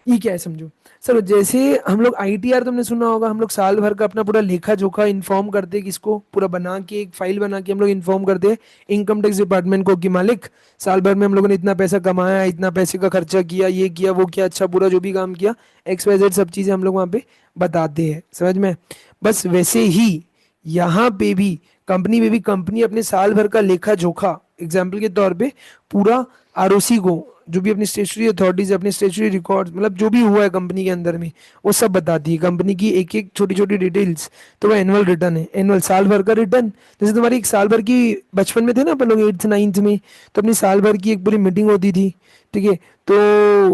ये क्या है समझो। सर जैसे हम लोग ITR, तुमने सुना होगा, हम लोग साल भर का अपना पूरा लेखा जोखा इन्फॉर्म करते हैं, किसको, पूरा बना के एक फाइल बना के हम लोग इन्फॉर्म करते हैं इनकम टैक्स डिपार्टमेंट को, कि मालिक साल भर में हम लोगों ने इतना पैसा कमाया, इतना पैसे का खर्चा किया, ये किया वो किया, अच्छा बुरा जो भी काम किया, XYZ सब चीजें हम लोग वहाँ पे बताते हैं। समझ में। बस वैसे ही यहाँ पे भी, कंपनी में भी, कंपनी अपने साल भर का लेखा जोखा, एग्जाम्पल के तौर पे पूरा ROC को, जो भी अपनी स्टेचुरी अथॉरिटीज, अपने स्टेचुरी रिकॉर्ड, मतलब जो भी हुआ है कंपनी के अंदर में, वो सब बताती है कंपनी की एक एक छोटी छोटी डिटेल्स। तो वो एनुअल रिटर्न है, एनुअल साल भर का रिटर्न। जैसे तुम्हारी एक साल भर की, बचपन में थे ना अपन लोग 8th 9th में, तो अपनी साल भर की एक पूरी मीटिंग होती थी। ठीक है, तो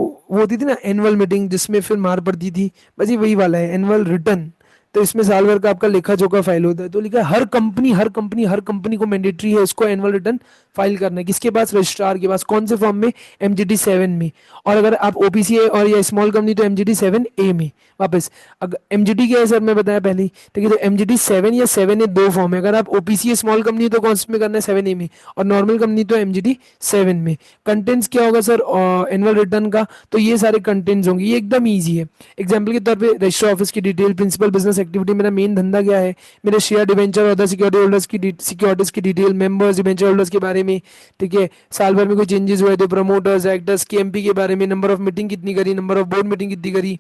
वो होती थी ना एनुअल मीटिंग, जिसमें फिर मार पड़ती थी, बस ये वही वाला है एनुअल रिटर्न। तो इसमें साल भर का आपका लेखा जोखा फाइल होता है। तो लिखा है हर कंपनी को मैंडेटरी है इसको एनुअल रिटर्न फाइल करना है। किसके पास? रजिस्ट्रार के पास। कौन से फॉर्म में? एमजीटी 7 में। और अगर आप ओपीसी है और या स्मॉल कंपनी तो एमजीटी 7 ए में। वापस, अगर एमजीटी क्या है सर, मैं बताया पहले ही, ठीक है। तो एमजीटी 7 या 7 ए दो फॉर्म है। अगर आप ओपीसी है स्मॉल कंपनी तो कौन से में करना है? 7 ए में। और नॉर्मल कंपनी तो एमजीटी 7 में। कंटेंट्स क्या होगा सर एनुअल रिटर्न का? तो ये सारे कंटेंट्स होंगे, ये एकदम ईजी है। एग्जाम्पल के तौर पे रजिस्टर ऑफिस की डिटेल, प्रिंसिपल बिजनेस एक्टिविटी, मेरा मेन धंधा क्या है, मेरे share debenture other security holders की सिक्योरिटीज की डिटेल, मेंबर्स डिवेंचर होल्डर्स के बारे में, ठीक है। साल भर में कोई चेंजेस हुए थे, प्रमोटर्स एक्टर्स केएमपी के बारे में, नंबर ऑफ मीटिंग कितनी करी, नंबर ऑफ बोर्ड मीटिंग कितनी करी,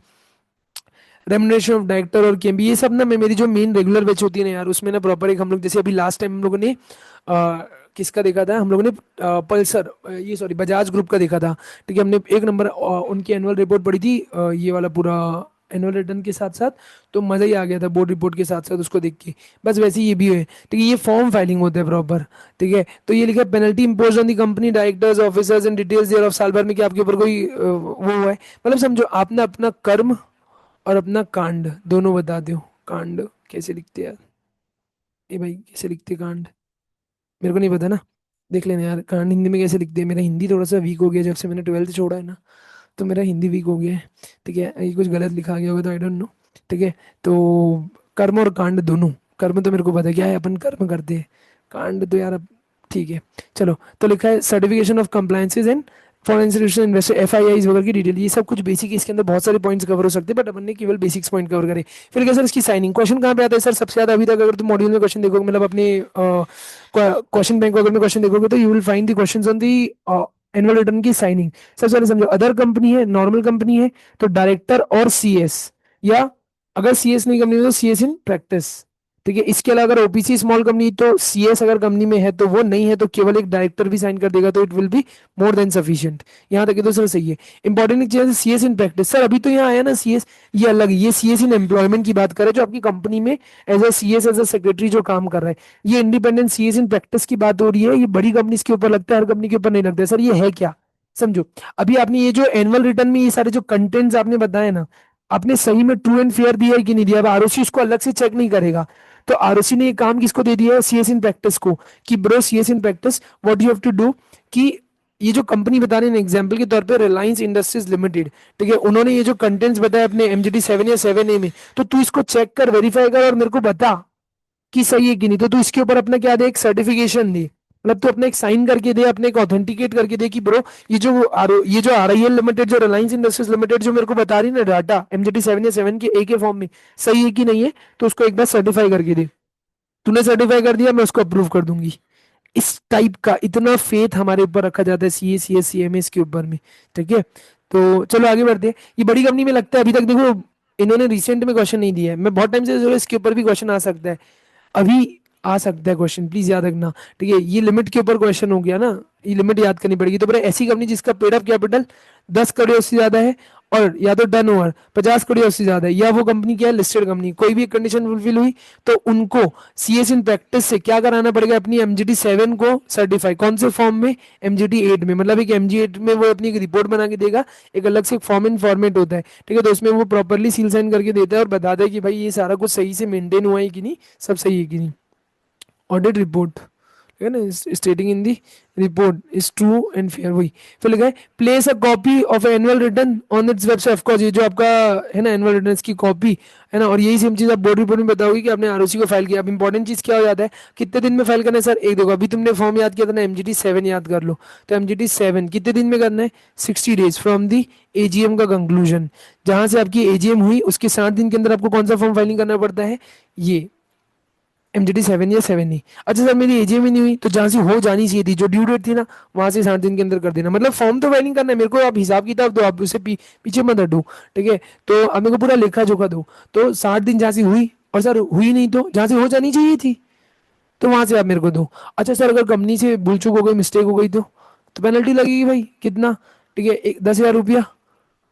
रेमुनरेशन ऑफ डायरेक्टर और केएमपी, ये सब ना मैं मेरी जो मेन रेगुलर बैच होती है ना यार, उसमें ना प्रॉपर एक हम लोग जैसे अभी लास्ट टाइम हम लोगों ने किसका देखा था, हम लोगों ने पल्सर ये सॉरी बजाज ग्रुप का देखा था, ठीक है। हमने एक नंबर उनकी एनुअल रिपोर्ट पढ़ी थी, ये वाला पूरा एनुअल रिटर्न के साथ साथ। तो मज़ा ही आ गया था बोर्ड रिपोर्ट के साथ साथ उसको देख के। बस वैसे ही ये भी है, ठीक है। ये फॉर्म फाइलिंग होता है प्रॉपर, ठीक है। तो ये लिखा है penalty impose on the company directors officers and details thereof, साल भर में कि आपके ऊपर कोई वो हुआ है, मतलब समझो आपने अपना कर्म और अपना कांड दोनों बता दो। कांड कैसे लिखते हैं यार, ये भाई कैसे लिखते हैं कांड, मेरे को नहीं पता ना। देख लेना यार कांड हिंदी में कैसे लिखते हैं। मेरा हिंदी थोड़ा सा वीक हो गया जब से मैंने 12th छोड़ा है ना, तो मेरा हिंदी वीक हो गया है, ठीक है। ये कुछ गलत लिखा गया होगा तो आई डोंट नो, ठीक है। तो कर्म और कांड दोनों, कर्म तो मेरे को पता है क्या है, अपन कर्म करते हैं। कांड तो यार अब ठीक है, चलो। तो लिखा है certification of compliances and foreign institution investor FIIs वगैरह की डिटेल, ये सब कुछ बेसिक है। इसके अंदर बहुत सारे पॉइंट्स कवर हो सकते हैं बट अपन ने केवल बेसिक्स पॉइंट कवर करे। फिर क्या सर इसकी साइनिंग, क्वेश्चन कहाँ पे आता है सर सबसे ज्यादा अभी तक? अगर तुम मॉड्यूल में क्वेश्चन देखोगे, मतलब अपने क्वेश्चन बैंक वगैरह में क्वेश्चन देखोगे, तो you will find the questions on the annual return की साइनिंग। सबसे पहले समझो, अदर कंपनी है, नॉर्मल कंपनी है, तो डायरेक्टर और सीएस, या अगर सीएस नहीं कंपनी में तो सीएस इन प्रैक्टिस, ठीक है। इसके अलावा अगर ओपीसी स्मॉल कंपनी तो सीएस अगर कंपनी में है तो वो, नहीं है तो केवल एक डायरेक्टर भी साइन कर देगा तो it will be more than sufficient. यहाँ तक तो सर सही है। इंपॉर्टेंट एक चीज है सीएस इन प्रैक्टिस, सर अभी तो यहाँ आया ना सीएस, ये अलग है। ये सीएस इन एम्प्लॉयमेंट की बात कर रहे हैं, जो आपकी कंपनी में as a CS as a secretary जो काम कर रहा है। ये इंडिपेंडेंट सीएस इन प्रैक्टिस की बात हो रही है, ये बड़ी कंपनी के ऊपर लगता है, हर कंपनी के ऊपर नहीं लगता है। सर ये है क्या, समझो। अभी आपने ये जो एनुअल रिटर्न में ये सारे जो कंटेंट्स आपने बताए ना, आपने सही में ट्रू एंड फेयर दिया है कि नहीं दिया। अब आरओसी उसको अलग से चेक नहीं करेगा। तो आरओसी ने ये काम किसको दे दिया है? सीएस इन प्रैक्टिस को, कि bro CS in practice what you have to do, कि ये जो कंपनी बता रहे हैं एग्जांपल के तौर पे रिलायंस इंडस्ट्रीज लिमिटेड, ठीक है, उन्होंने ये जो कंटेंट्स बताए अपने एमजीटी 7 या 7 ए में, तो तू इसको चेक कर, वेरीफाई कर और मेरे को बता कि सही है कि नहीं। तो तू इसके ऊपर अपना क्या दे, एक सर्टिफिकेशन दे, मतलब तू अपने एक साइन करके दे, अपने एक ऑथेंटिकेट करके दे कि ब्रो ये जो आरआईएल लिमिटेड, जो रिलायंस इंडस्ट्रीज लिमिटेड जो मेरे को बता रही है ना डाटा एमजीटी 7 या 7 के ए के फॉर्म में, सही है कि नहीं है, तो उसको एक बार सर्टिफाई करके दे। तूने सर्टिफाई कर दिया, मैं उसको अप्रूव कर दूंगी। इस टाइप का इतना फेथ हमारे ऊपर रखा जाता है सीए सीएस सीएमएस के ऊपर में, ठीक है। तो चलो आगे बढ़ते हैं। ये बड़ी कंपनी में लगता है, अभी तक देखो इन्होंने रिसेंट में क्वेश्चन नहीं दिया है, मैं बहुत टाइम से इसके ऊपर भी क्वेश्चन आ सकता है, अभी आ सकता है क्वेश्चन, प्लीज याद रखना, ठीक है। ये लिमिट के ऊपर क्वेश्चन हो गया ना, ये लिमिट याद करनी पड़ेगी। तो बड़ा ऐसी कंपनी जिसका पेड अप कैपिटल 10 करोड़ से ज्यादा है, और या तो टर्न ओवर 50 करोड़ से ज्यादा है, या वो कंपनी क्या है, लिस्टेड कंपनी, कोई भी कंडीशन फुलफिल हुई तो उनको सीएस इन प्रैक्टिस से क्या कराना पड़ेगा, अपनी एमजीटी 7 को सर्टिफाई। कौन से फॉर्म में? एमजीटी 8 में। मतलब एक एमजी 8 में वो अपनी एक रिपोर्ट बना के देगा, एक अलग से एक फॉर्म इन फॉर्मेट होता है, ठीक है। तो उसमें वो प्रॉपरली सील साइन करके देता है और बताता है कि भाई ये सारा कुछ सही से मेंटेन हुआ है कि नहीं, सब सही है कि नहीं। ऑडिट रिपोर्ट, ठीक है ना, स्टेटिंग इन दी report is true and fair, वही। फिर लिखा है place a copy of annual return on its website. Of course ये जो आपका है ना एनुअल रिटर्न की कॉपी है ना, और यही सेम चीज आप बोर्ड रिपोर्ट में बताओगे कि आपने आरओसी को फाइल किया। अब इंपॉर्टेंट चीज क्या हो जाता है, कितने दिन में फाइल करना है सर? एक देखो, अभी तुमने फॉर्म याद किया था ना एमजीटी 7, याद कर लो। तो एमजीटी 7 कितने दिन में करना है? 60 डेज फ्रॉम दी एजीएम का कंक्लूजन। जहां से आपकी एजीएम हुई उसके 7 दिन के अंदर आपको कौन सा फॉर्म फाइलिंग करना पड़ता है? ये एमजीटी 7 या 7 ही। अच्छा सर मेरी एजीएम ही नहीं हुई, तो जहां से हो जानी चाहिए थी, जो ड्यू डेट थी ना, वहां से 7 दिन के अंदर कर देना। मतलब फॉर्म तो फाइलिंग करना है मेरे को, आप हिसाब किताब दो, आप उसे पीछे मत हटो, ठीक है। तो आप मेरे को पूरा लेखा जोखा दो। तो 60 दिन जहां से हुई, और सर हुई नहीं तो जहां से हो जानी चाहिए थी, तो वहां से आप मेरे को दो। अच्छा सर अगर कंपनी से भूल चूक हो गई, मिस्टेक हो गई तो पेनल्टी लगेगी भाई, कितना? ठीक है, 10,000 रुपया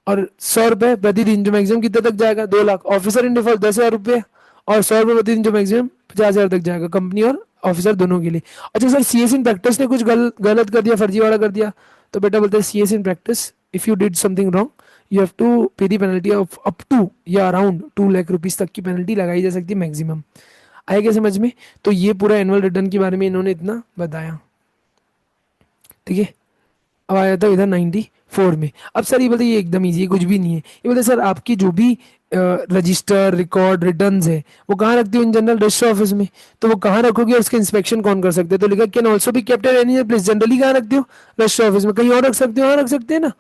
और 100 रुपए प्रतिदिन, जो मैक्सिमम कितने तक जाएगा? 2 लाख। ऑफिसर इन डिफॉल्ट 10,000 रुपये और 100 रुपये प्रतिदिन, जो मैक्सिमम 50,000 तक जाएगा, कंपनी और ऑफिसर दोनों के लिए। अच्छा सर सीएस इन प्रैक्टिस ने कुछ गलत कर दिया, फर्जीवाड़ा कर दिया, तो बेटा बोलते हैं CS in practice if you did something wrong you have to pay the penalty of up to या अराउंड 2 लाख रुपीज तक की पेनल्टी लगाई जा सकती है मैक्सिमम। आएगा समझ में? तो ये पूरा एनुअल रिटर्न के बारे में इन्होंने इतना बताया। ठीक है। अब आया था इधर 94 में। अब सर ये बोलते ये एकदम इजी है, कुछ भी नहीं है। ये बोलते सर आपकी जो भी रजिस्टर रिकॉर्ड रिटर्न्स है वो कहाँ रखते हो? इन जनरल रजिस्टर ऑफिस में। तो वो कहाँ रखोगे और उसका इंस्पेक्शन कौन कर सकते हैं? तो लिखा can also be kept at any place. Generally कहाँ रखते हो? रजिस्टर ऑफिस में। कहीं और रख सकते हो? हाँ रख सकते हैं ना।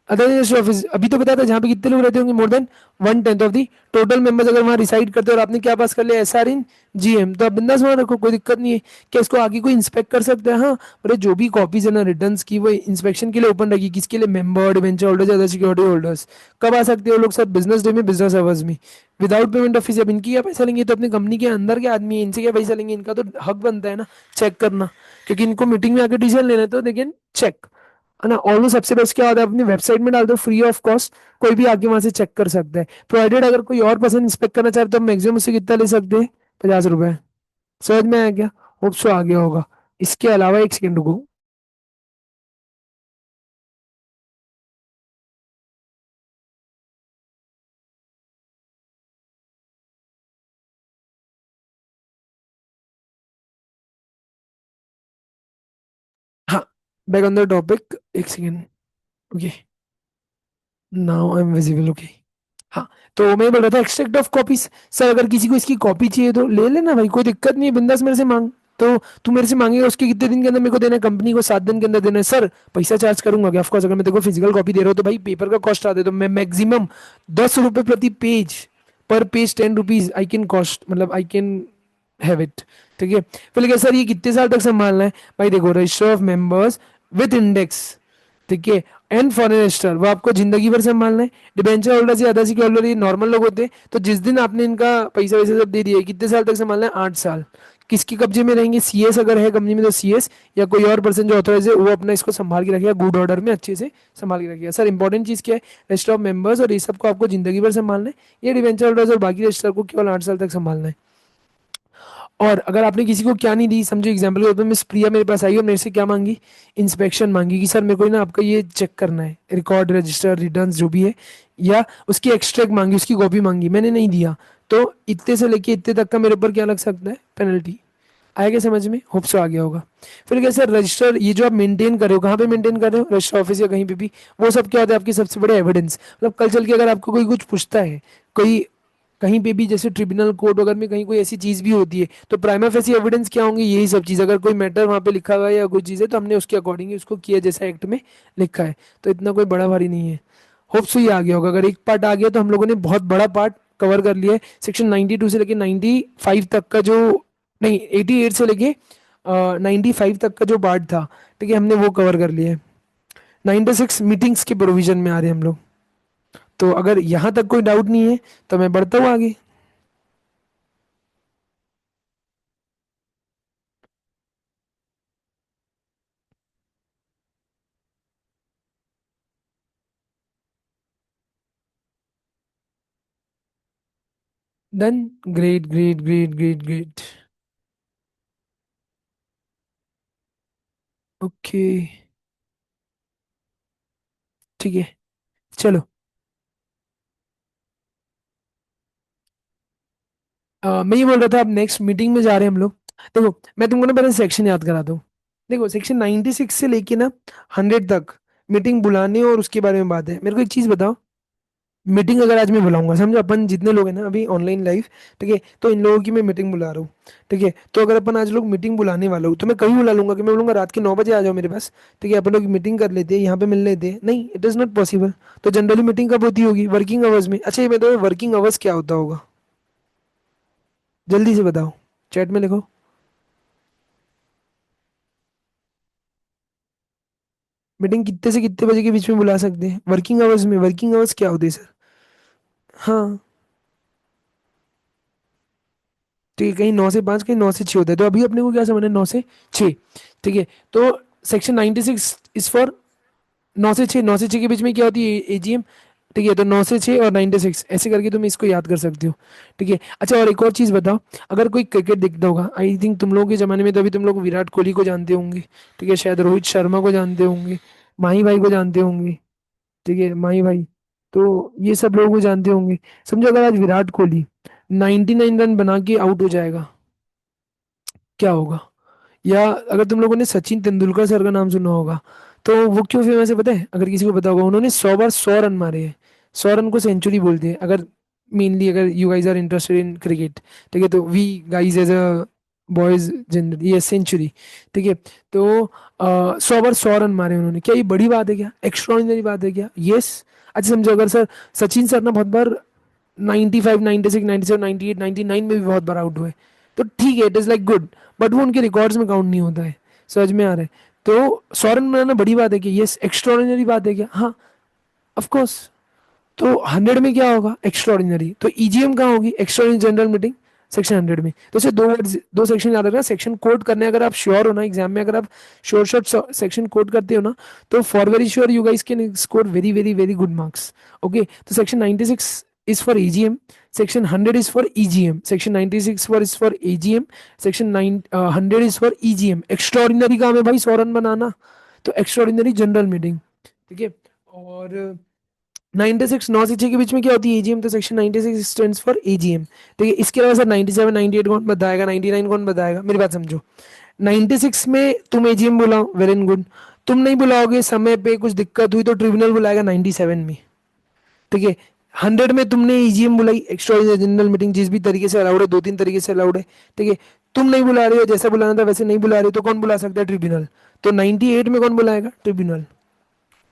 अदर रजिस्टर ऑफिस अभी तो बताया था जहाँ पे कितने लोग रहते होंगे, more than 1/10 of the total members अगर वहाँ रिसाइड करते हो और आपने क्या पास कर लिया, एसआर इन जीएम, तो आप बिंदास वहाँ रखो, कोई दिक्कत नहीं है। क्या इसको आगे कोई इंस्पेक्ट कर सकता है? हाँ। बोले जो भी कॉपीज है ना रिटर्न्स की वो इंस्पेक्शन के लिए ओपन रखी। किसके लिए? Member, debenture holders, other security holders. कब आ सकते हो लोग? सर बिजनेस डे में, बिजनेस आवर्स में, विदाउट पेमेंट ऑफ फीस। अब इनकी क्या पैसा लेंगे? तो अपनी कंपनी के अंदर के आदमी है, इनसे क्या पैसा लेंगे? इनका तो हक बनता है ना चेक करना, क्योंकि इनको मीटिंग में आकर डिसीजन लेना है, तो दे कैन चेक। है ना। और वो सबसे बेस्ट क्या होता है, अपनी वेबसाइट में डाल दो फ्री ऑफ कॉस्ट, कोई भी आके वहां से चेक कर सकता है। प्रोवाइडेड अगर कोई और पर्सन इंस्पेक्ट करना चाहे तो हम मैक्सिमम उससे कितना ले सकते हैं? 50 रुपए। समझ में आया क्या? होप सो आ गया होगा। इसके अलावा एक सेकेंड रुको। हाँ, बैक ऑन द टॉपिक, एक second. Okay, now I am visible. Okay. हाँ, तो मैं बोल रहा था एक्सट्रैक्ट ऑफ कॉपीज। सर अगर किसी को इसकी कॉपी चाहिए तो ले लेना भाई, कोई दिक्कत नहीं है, बिंदास मेरे से मांग। तो तू मेरे से मांगेगा उसके कितने दिन के अंदर मेरे को देना है? कंपनी को 7 दिन के अंदर देना है। सर पैसा चार्ज करूंगा क्या? ऑफकोर्स अगर मैं तेरे को फिजिकल कॉपी दे रहा हूँ तो भाई पेपर का कॉस्ट आता है, तो मैं मैक्सिमम 10 रुपए प्रति पेज, पर page 10 rupees I can cost, मतलब आई कैन हैव इट। ठीक है। फिर क्या सर ये कितने साल तक संभालना है? भाई देखो, register of members with index, ठीक है, एंड फॉरेन रजिस्टर, वो आपको जिंदगी भर संभालना है। डिबेंचर होल्डर से अदर सिक्योरिटी ये नॉर्मल लोग होते हैं, तो जिस दिन आपने इनका पैसा वैसे सब दे दिया, कितने साल तक संभालना है? 8 साल। किसके कब्जे में रहेंगे? सीएस अगर है कंपनी में तो सीएस, या कोई और पर्सन जो ऑथराइज है वो अपना इसको संभाल के रखेगा, गुड ऑर्डर में अच्छे से संभाल के रखेगा। सर इंपॉर्टेंट चीज क्या है? रजिस्टर ऑफ मेंबर्स और ये सबको आपको जिंदगी भर संभालना है। ये डिबेंचर होल्डर्स और बाकी रजिस्टर को केवल 8 साल तक संभालना है। और अगर आपने किसी को क्या नहीं दी, समझो एग्जाम्पल के तौर पे मिस प्रिया मेरे पास आई और मेरे से क्या मांगी? इंस्पेक्शन मांगी कि सर मेरे को ना आपका ये चेक करना है, रिकॉर्ड रजिस्टर रिटर्न्स जो भी है, या उसकी एक्सट्रैक्ट मांगी, उसकी कॉपी मांगी, मैंने नहीं दिया, तो इतने से लेके इतने तक का मेरे ऊपर क्या लग सकता है? पेनल्टी। आएगा समझ में? होप सो आ गया होगा। फिर क्या सर, रजिस्टर ये जो आप मेंटेन कर रहे हो, कहाँ पे मेंटेन कर रहे हो? रजिस्टर ऑफिस या कहीं पे भी, वो सब क्या होता है? आपकी सबसे बड़े एविडेंस। मतलब कल चल के अगर आपको कोई कुछ पूछता है, कोई कहीं पे भी, जैसे ट्रिब्यूनल कोर्ट वगैरह में कहीं कोई ऐसी चीज भी होती है, तो प्राइमा फेसी एविडेंस क्या होंगे? यही सब चीज। अगर कोई मैटर वहां पे लिखा हुआ है या कोई चीज है तो हमने उसके अकॉर्डिंग उसको किया जैसा एक्ट में लिखा है, तो इतना कोई बड़ा भारी नहीं है। होप सो ये आ गया होगा। अगर एक पार्ट आ गया तो हम लोगों ने बहुत बड़ा पार्ट कवर कर लिया है। सेक्शन 92 से लेके 95 तक का जो, नहीं 88 से लेके 95 तक का जो पार्ट था, ठीक है, हमने वो कवर कर लिया है। 96 मीटिंग्स के प्रोविजन में आ रहे हैं हम लोग। तो अगर यहाँ तक कोई डाउट नहीं है तो मैं बढ़ता हूँ आगे। Done. Great great great great great. Okay. ठीक है, चलो। मैं ये बोल रहा था, अब नेक्स्ट मीटिंग में जा रहे हैं हम लोग। देखो मैं तुमको ना पहले सेक्शन याद करा दूँ। देखो सेक्शन 96 से लेके ना 100 तक मीटिंग बुलाने और उसके बारे में बात है। मेरे को एक चीज बताओ, मीटिंग अगर आज मैं बुलाऊंगा, समझो अपन जितने लोग हैं ना अभी ऑनलाइन लाइव, ठीक है, तो इन लोगों की मैं मीटिंग बुला रहा हूँ। ठीक है, तो अगर अपन आज लोग मीटिंग बुलाने वाला हूँ तो मैं कहीं बुला लूंगा कि मैं बोलूंगा रात के 9 बजे आ जाओ मेरे पास, ठीक है, अपन लोग मीटिंग कर लेते हैं, यहाँ पे मिल लेते हैं। नहीं, इट इज नॉट पॉसिबल। तो जनरली मीटिंग कब होती होगी? वर्किंग आवर्स में। अच्छा ये बताओ, वर्किंग आवर्स क्या होता होगा? जल्दी से बताओ, चैट में लिखो। मीटिंग कितने से कितने बजे के बीच में बुला सकते हैं वर्किंग आवर्स में? वर्किंग आवर्स क्या होते हैं सर? हाँ, ठीक है, कहीं 9 से 5, कहीं 9 से 6 होता है, तो अभी अपने को क्या समझना है? 9 से 6। ठीक है, तो सेक्शन 96 इज फॉर 9 से 6। 9 से 6 के बीच में क्या होती है? एजीएम। ठीक है, तो 9 से 6 और 96 ऐसे करके तुम इसको याद कर सकते हो। ठीक है। अच्छा और एक और चीज़ बताओ, अगर कोई क्रिकेट देखता होगा, आई थिंक तुम लोगों के ज़माने में तो अभी तुम लोग विराट कोहली को जानते होंगे, ठीक है, शायद रोहित शर्मा को जानते होंगे, माही भाई को जानते होंगे। ठीक है, माही भाई। तो ये सब लोग वो जानते होंगे। समझो अगर आज विराट कोहली 99 रन बना के आउट हो जाएगा, क्या होगा? या अगर तुम लोगों ने सचिन तेंदुलकर सर का नाम सुना होगा, तो वो क्यों फेमस है पता है? अगर किसी को पता होगा, उन्होंने 100 बार 100 रन मारे हैं। 100 रन को सेंचुरी बोलते हैं। अगर मेनली अगर you guys are interested in cricket, ठीक है, तो we guys as a boys general ये सेंचुरी, ठीक है। तो 100 बार 100 रन मारे उन्होंने, क्या ये बड़ी बात है? क्या एक्स्ट्रॉर्डिनरी बात है? क्या? यस। अच्छा समझो अगर सर सचिन सर ना बहुत बार 95, 96, 97, 98, 99 में भी बहुत बार आउट हुए, तो ठीक है, it is like good, but वो उनके रिकॉर्ड्स में काउंट नहीं होता है। समझ में आ रहा है? तो 100 रन बनाना बड़ी बात है कि यस एक्स्ट्रॉर्डिनरी बात है क्या? हाँ, ऑफ कोर्स। तो 100 में क्या होगा? एक्स्ट्रॉर्डिनरी। तो ईजीएम कहाँ होगी? एक्स्ट्रॉर्डिनरी जनरल मीटिंग, सेक्शन 100 में। तो इसे दो वर्ड्स, दो सेक्शन याद रखना। सेक्शन कोड करने अगर आप श्योर हो ना एग्जाम में, अगर आप श्योर शॉट सेक्शन कोड करते हो ना, तो for very sure you guys can score very very very good marks. Okay, तो section 96 is for AGM, section 100 is for EGM, section 96 for is for AGM, section 100 is for EGM। Extraordinary काम है भाई 100 run बनाना, तो extraordinary general meeting, ठीक है। और 96 9 से 6 के बीच में क्या होती है? एजीएम। तो सेक्शन 96 स्टैंड्स फॉर एजीएम, ठीक है। इसके अलावा सर 97 98 कौन बताएगा? 99 कौन बताएगा? मेरी बात समझो। 96 में तुम एजीएम बुलाओ, वेल एंड गुड। तुम नहीं बुलाओगे, समय पे कुछ दिक्कत हुई, तो ट्रिब्यूनल बुलाएगा 97 में, ठीक है। 100 में तुमने ईजीएम बुलाई, एक्स्ट्रा जनरल मीटिंग, जिस भी तरीके से अलाउड है, दो तीन तरीके से अलाउड है, ठीक है। तुम नहीं बुला रहे हो, जैसा बुलाना था वैसे नहीं बुला रहे हो, तो कौन बुला सकता है? ट्रिब्यूनल। तो 98 में कौन बुलाएगा? ट्रिब्यूनल।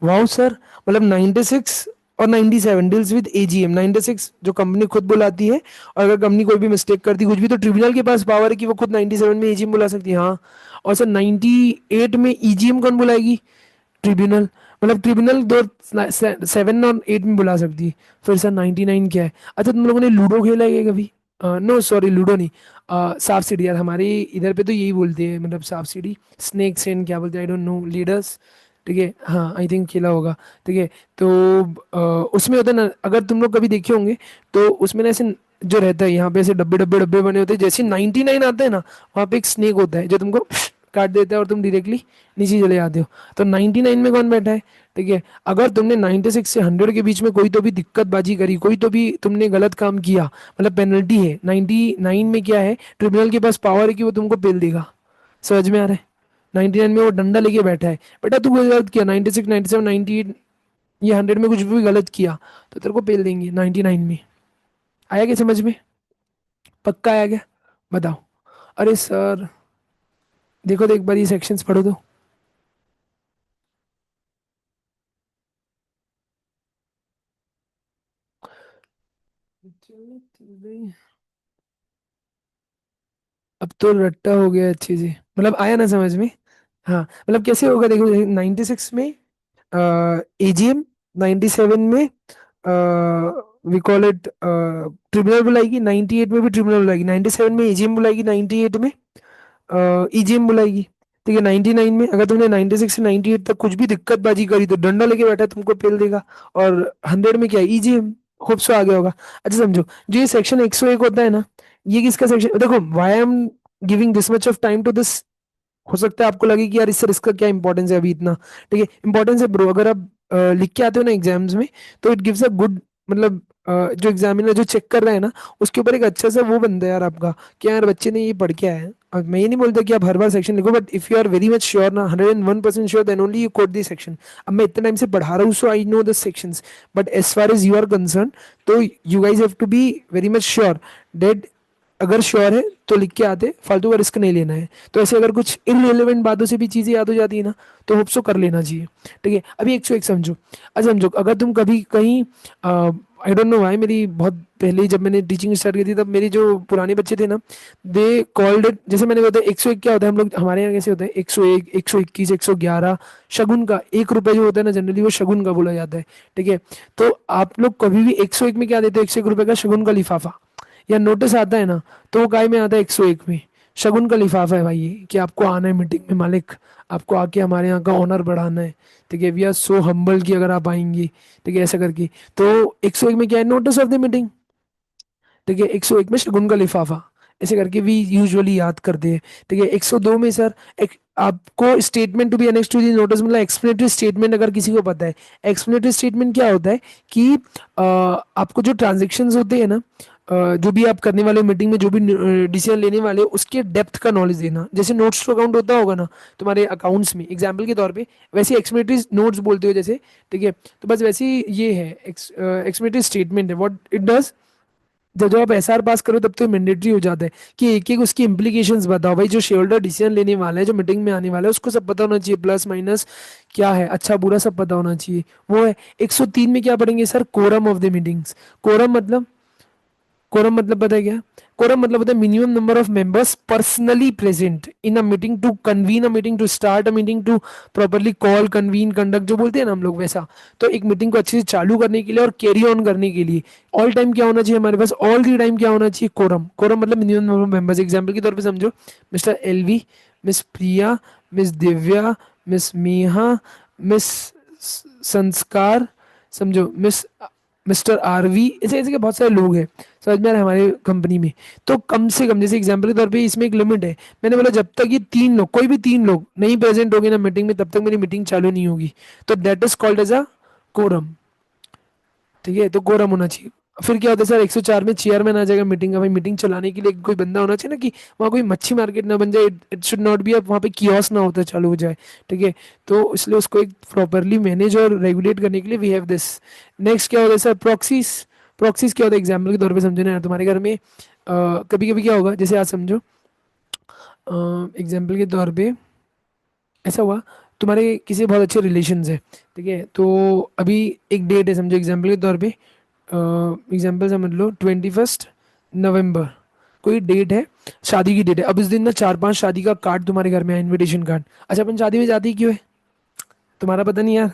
वाओ सर, मतलब 96 और 97 डील्स विद एजीएम। 96 जो कंपनी खुद बुलाती है, और अगर कंपनी कोई भी मिस्टेक करती कुछ भी, तो ट्रिब्यूनल के पास पावर है कि वो खुद 97 में एजीएम बुला सकती है, हाँ। और सर 98 में ईजीएम कौन बुलाएगी? ट्रिब्यूनल। मतलब ट्रिब्यूनल दो 7 और 8 में बुला सकती है। फिर सर 99 क्या है? अच्छा तुम लोगों ने लूडो खेला है क्या कभी? नो सॉरी, लूडो नहीं, सांप सीढ़ी। यार हमारे इधर पे तो यही बोलते हैं, मतलब सांप सीढ़ी, स्नेक्स एंड क्या बोलते हैं, आई डोंट नो, लीडर्स, ठीक है, हाँ आई थिंक खेला होगा, ठीक है। तो उसमें होता है ना, अगर तुम लोग कभी देखे होंगे, तो उसमें ना ऐसे जो रहता है यहाँ पे, ऐसे डब्बे डब्बे डब्बे बने होते हैं, जैसे 99 आता है ना, वहाँ पे एक स्नेक होता है जो तुमको काट देता है और तुम डायरेक्टली नीचे चले जाते हो। तो 99 में कौन बैठा है? ठीक है। अगर तुमने 96 से 100 के बीच में कोई तो भी दिक्कत बाजी करी, कोई तो भी तुमने गलत काम किया, मतलब पेनल्टी है। 99 में क्या है? ट्रिब्यूनल के पास पावर है कि वो तुमको पेल देगा। समझ में आ रहा है? 99 में वो डंडा लेके बैठा है, बेटा तू कोई गलत किया, 96 97 98 ये 100 में कुछ भी गलत किया, तो तेरे को पेल देंगे 99 में। आया क्या समझ में? पक्का आया क्या? बताओ। अरे सर, देखो तो एक बार ये सेक्शंस पढ़ो तो। अब तो रट्टा हो गया अच्छे से, मतलब आया ना समझ में? हाँ, मतलब कैसे होगा देखो, 96 में एजीएम, 97 में वी कॉल इट ट्रिब्यूनल बुलाएगी, 98 में भी ट्रिब्यूनल बुलाएगी, 97 में एजीएम बुलाएगी, 98 में ईजीएम बुलाएगी, ठीक है। 99 में अगर तुमने 96 से 98 तक कुछ भी दिक्कत बाजी करी, तो डंडा लेके बैठा है, तुमको पेल देगा। और 100 में क्या है? ईजीएम। होप सो आ गया होगा। अच्छा समझो, जो ये सेक्शन 101 होता है ना, ये किसका सेक्शन? देखो why am giving this much of time to this, हो सकता है आपको लगे कि यार इससे इसका क्या इंपॉर्टेंस है अभी इतना, ठीक है। इंपॉर्टेंस है ब्रो, अगर आप लिख के आते हो ना एग्जाम्स में, तो इट गिव्स अ गुड, मतलब जो एग्जामिनर जो चेक कर रहा है ना, उसके ऊपर एक अच्छा सा वो बनता है यार आपका, कि यार बच्चे ने ये पढ़ के आया है। और मैं ये नहीं बोलता कि आप हर बार सेक्शन लिखो, but if you are very much sure ना, 101% sure, then only you quote the section. अब मैं इतने टाइम से पढ़ा रहा हूँ, so I know the sections, but as far as you are concerned, तो you guys have to be very much sure that, अगर श्योर है तो लिख के आते, फालतू का रिस्क नहीं लेना है। तो ऐसे अगर कुछ इनरिलेवेंट बातों से भी चीजें याद हो जाती है ना, तो होप सो कर लेना चाहिए, ठीक है। अभी 101 समझो। अच्छा समझो, अगर तुम कभी कहीं, आई डोंट नो भाई, मेरी बहुत पहले जब मैंने टीचिंग स्टार्ट की थी, तब मेरी जो पुराने बच्चे थे ना, दे कॉल्ड इट, जैसे मैंने बताया 101 क्या होता है, हम लोग हमारे यहाँ कैसे होता है, 101 121 111 शगुन का, 1 रुपए जो होता है ना, जनरली वो शगुन का बोला जाता है, ठीक है। तो आप लोग कभी भी 101 में क्या देते हो? 101 रुपए का शगुन का लिफाफा या नोटिस आता है ना, तो वो काय में आता है? 101 में। शगुन का लिफाफा है भाई ये, कि आपको आना है मीटिंग में, मालिक आपको आके हमारे यहाँ का ऑनर बढ़ाना है, ठीक है। वी आर सो हम्बल कि अगर आप आएंगे, ठीक है, ऐसा करके। तो 101 में क्या है? नोटिस ऑफ द मीटिंग, ठीक है। 101 में शगुन का लिफाफा, ऐसे करके भी यूजुअली याद करते हैं। ठीक है, 102 में सर एक आपको statement to be annex to the notice, मतलब एक्सप्लेनेटरी स्टेटमेंट अगर किसी को पता है, एक्सप्लेनेटरी स्टेटमेंट क्या होता है कि आपको जो ट्रांजेक्शन्स होते हैं ना, जो भी आप करने वाले मीटिंग में जो भी डिसीजन लेने वाले हो उसके डेप्थ का नॉलेज देना। जैसे नोट्स टू अकाउंट होता होगा ना तुम्हारे अकाउंट्स में, एग्जाम्पल के तौर पे, वैसे एक्सप्लेनेटरी नोट्स बोलते हो जैसे। ठीक है, तो बस वैसे ही ये है एक्सप्लेनेटरी स्टेटमेंट है। व्हाट इट डज, जब जब आप एसआर पास करो तब तो मैंडेटरी हो जाता है कि एक एक उसकी इम्प्लीकेशंस बताओ भाई। जो शेयर होल्डर डिसीजन लेने वाला है, जो मीटिंग में आने वाला है, उसको सब पता होना चाहिए, प्लस माइनस क्या है, अच्छा बुरा सब पता होना चाहिए। वो है 103 में क्या पढ़ेंगे sir, quorum of the meetings. Quorum मतलब, कोरम मतलब पता है क्या, कोरम मतलब होता है minimum number of members personally present in a meeting to convene a meeting, to start a meeting, to properly call convene conduct, जो बोलते हैं ना हम लोग वैसा। तो एक मीटिंग को अच्छे से चालू करने के लिए और कैरी ऑन करने के लिए ऑल टाइम क्या होना चाहिए हमारे पास, ऑल दी टाइम क्या होना चाहिए, कोरम। कोरम मतलब minimum number of members. Example के तौर पे समझो, मिस्टर एलवी, मिस प्रिया, मिस दिव्या, मिस मीहा, मिस संस्कार, समझो मिस मिस्टर आरवी, ऐसे ऐसे के बहुत सारे लोग हैं समझ में आ रहा है हमारे कंपनी में। तो कम से कम, जैसे एग्जांपल के तौर पे इसमें एक लिमिट है, मैंने बोला जब तक ये तीन लोग, कोई भी तीन लोग नहीं प्रेजेंट होंगे ना मीटिंग में, तब तक मेरी मीटिंग चालू नहीं होगी। तो that is called as a quorum. ठीक है, तो कोरम होना चाहिए। फिर क्या होता है सर, 104 में चेयरमैन आ जाएगा मीटिंग का। भाई मीटिंग चलाने के लिए कोई बंदा होना चाहिए ना, कि वहाँ कोई मच्छी मार्केट ना बन जाए, इट शुड नॉट बी, अब वहाँ पे कियोस्क ना होता चालू हो जाए। ठीक है, तो इसलिए उसको एक प्रॉपरली मैनेज और रेगुलेट करने के लिए वी हैव दिस। नेक्स्ट क्या होता है सर, प्रॉक्सीज। प्रॉक्सीज क्या होता है, एग्जाम्पल के तौर पे समझो ना, तुम्हारे घर में कभी कभी क्या होगा, जैसे आज समझो एग्जाम्पल के तौर पे ऐसा हुआ, तुम्हारे किसी बहुत अच्छे रिलेशंस है। ठीक है, तो अभी एक डेट है समझो, एग्जाम्पल के तौर पे एग्जाम्पल समझ लो 21 नवंबर, कोई डेट है, शादी की डेट है। अब इस दिन ना चार पांच शादी का कार्ड तुम्हारे घर में है, इनविटेशन कार्ड। अच्छा, अपन शादी में जाती क्यों है, तुम्हारा पता नहीं यार।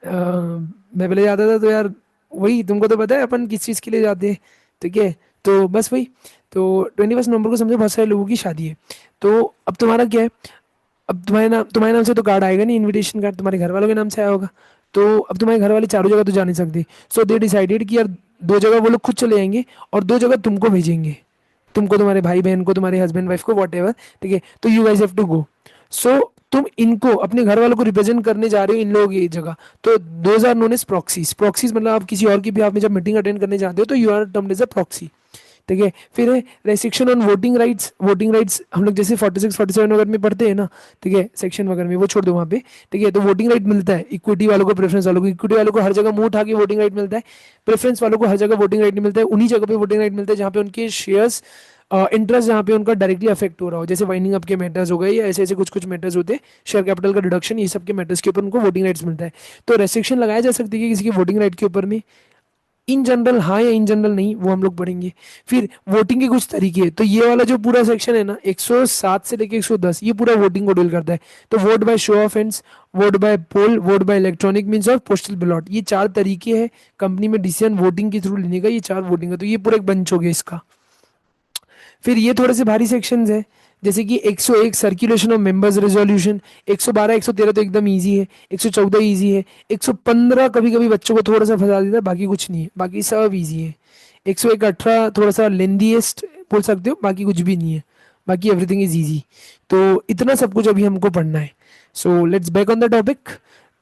मैं पहले जाता था तो यार, वही तुमको तो पता है अपन किस चीज़ के लिए जाते हैं। ठीक है, तो बस वही। तो 21 नवंबर को समझो बहुत सारे लोगों की शादी है। तो अब तुम्हारा क्या है, अब तुम्हारे नाम से तो कार्ड आएगा नहीं, इनविटेशन कार्ड तुम्हारे घर वालों के नाम से आया होगा। तो अब तुम्हारे घर वाले चारों जगह तो जा नहीं सकते। सो दे डिसाइडेड कि यार दो जगह वो लोग खुद चले जाएंगे और दो जगह तुमको भेजेंगे, तुमको, तुम्हारे भाई बहन को, तुम्हारे हस्बैंड वाइफ को, वॉट एवर। ठीक है, तो you guys have to go. So तुम इनको, अपने घर वालों को रिप्रेजेंट करने जा रहे हो इन लोगों की जगह। तो those are known as proxies. Proxies मतलब आप किसी और की भी, आपने जब मीटिंग अटेंड करने जाते हो तो you are termed as a proxy. ठीक है, फिर है restriction on voting rights. Voting rights हम लोग जैसे 46 47 वगैरह में पढ़ते हैं ना। ठीक है, सेक्शन वगैरह में, वो छोड़ दो वहाँ पे। ठीक है, तो वोटिंग राइट मिलता है इक्विटी वालों को, प्रेफरेंस वालों को। इक्विटी वालों को हर जगह मुंह उठा के वोटिंग राइट मिलता है, प्रेफरेंस वालों को हर जगह वोटिंग राइट नहीं मिलता है। उन्हीं जगह पे वोटिंग राइट मिलता है जहाँ पे उनके शेयर्स, इंटरेस्ट जहाँ पे उनका डायरेक्टली अफेक्ट हो रहा हो, जैसे वाइंडिंग अप के मैटर्स हो गए, या ऐसे ऐसे कुछ कुछ मैटर्स होते हैं, शेयर कैपिटल का रिडक्शन, ये सब के मैटर्स के ऊपर उनको वोटिंग राइट्स मिलता है। तो रेस्ट्रिक्शन लगाया जा सकती है किसी की वोटिंग राइट के ऊपर में, इन जनरल हाँ या इन जनरल नहीं, वो हम लोग पढ़ेंगे। फिर वोटिंग के कुछ तरीके हैं। तो ये वाला जो पूरा सेक्शन है ना, 107 से लेके 110, ये पूरा वोटिंग को डील करता है। तो vote by show of hands, vote by poll, vote by electronic means और पोस्टल बैलॉट, ये चार तरीके हैं कंपनी में डिसीजन वोटिंग के थ्रू लेने का। ये चार वोटिंग है, तो ये पूरा एक बंच हो गया इसका। फिर ये थोड़े से भारी सेक्शंस है, जैसे कि 101 सर्कुलेशन ऑफ मेंबर्स रेजोल्यूशन, 112 113 तो एकदम इजी है, 114 इजी है, 115 कभी कभी बच्चों को थोड़ा सा फंसा देता है, बाकी कुछ नहीं है, बाकी सब इजी है। 101 18 थोड़ा सा लेंदीएस्ट बोल सकते हो, बाकी कुछ भी नहीं है, बाकी एवरीथिंग इज इजी। तो इतना सब कुछ अभी हमको पढ़ना है। So let's back on the topic.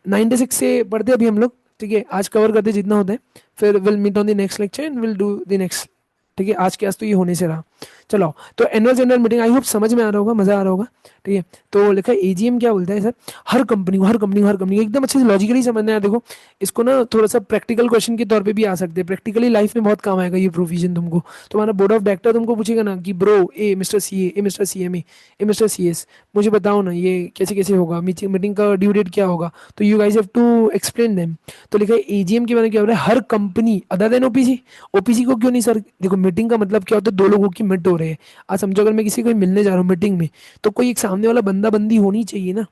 96 से पढ़ते हैं अभी हम लोग। ठीक है, आज कवर करते हैं जितना होता है, फिर will meet on the next lecture and will do the next. ठीक है, आज के आज तो ये होने से रहा। चलो, तो annual general meeting I hope समझ में आ रहा होगा, मजा आ रहा होगा। ठीक है, तो लिखा है एजीएम क्या बोलता है सर, हर कंपनी एकदम अच्छे से लॉजिकली समझना है। देखो, इसको ना थोड़ा सा प्रैक्टिकल क्वेश्चन के तौर पे भी आ सकते हैं, प्रैक्टिकली लाइफ में बहुत काम आएगा ये प्रोविजन तुमको। तुम्हारा बोर्ड ऑफ डायरेक्टर तुमको पूछेगा ना कि bro a mister C A mister C M A mister C S, मुझे बताओ ना ये कैसे कैसे होगा, मीटिंग का ड्यू डेट क्या होगा, तो you guys have to explain them. तो लिखा है एजीएम के बारे में क्या हो रहा है, हर company other than OPC. OPC को क्यों नहीं सर, देखो मीटिंग का मतलब क्या होता है, दो लोगों की मिट हो रहे हैं। आज समझो अगर मैं किसी को मिलने जा रहा हूँ मीटिंग में, तो कोई एक सामने वाला बंदा बंदी होनी चाहिए ना।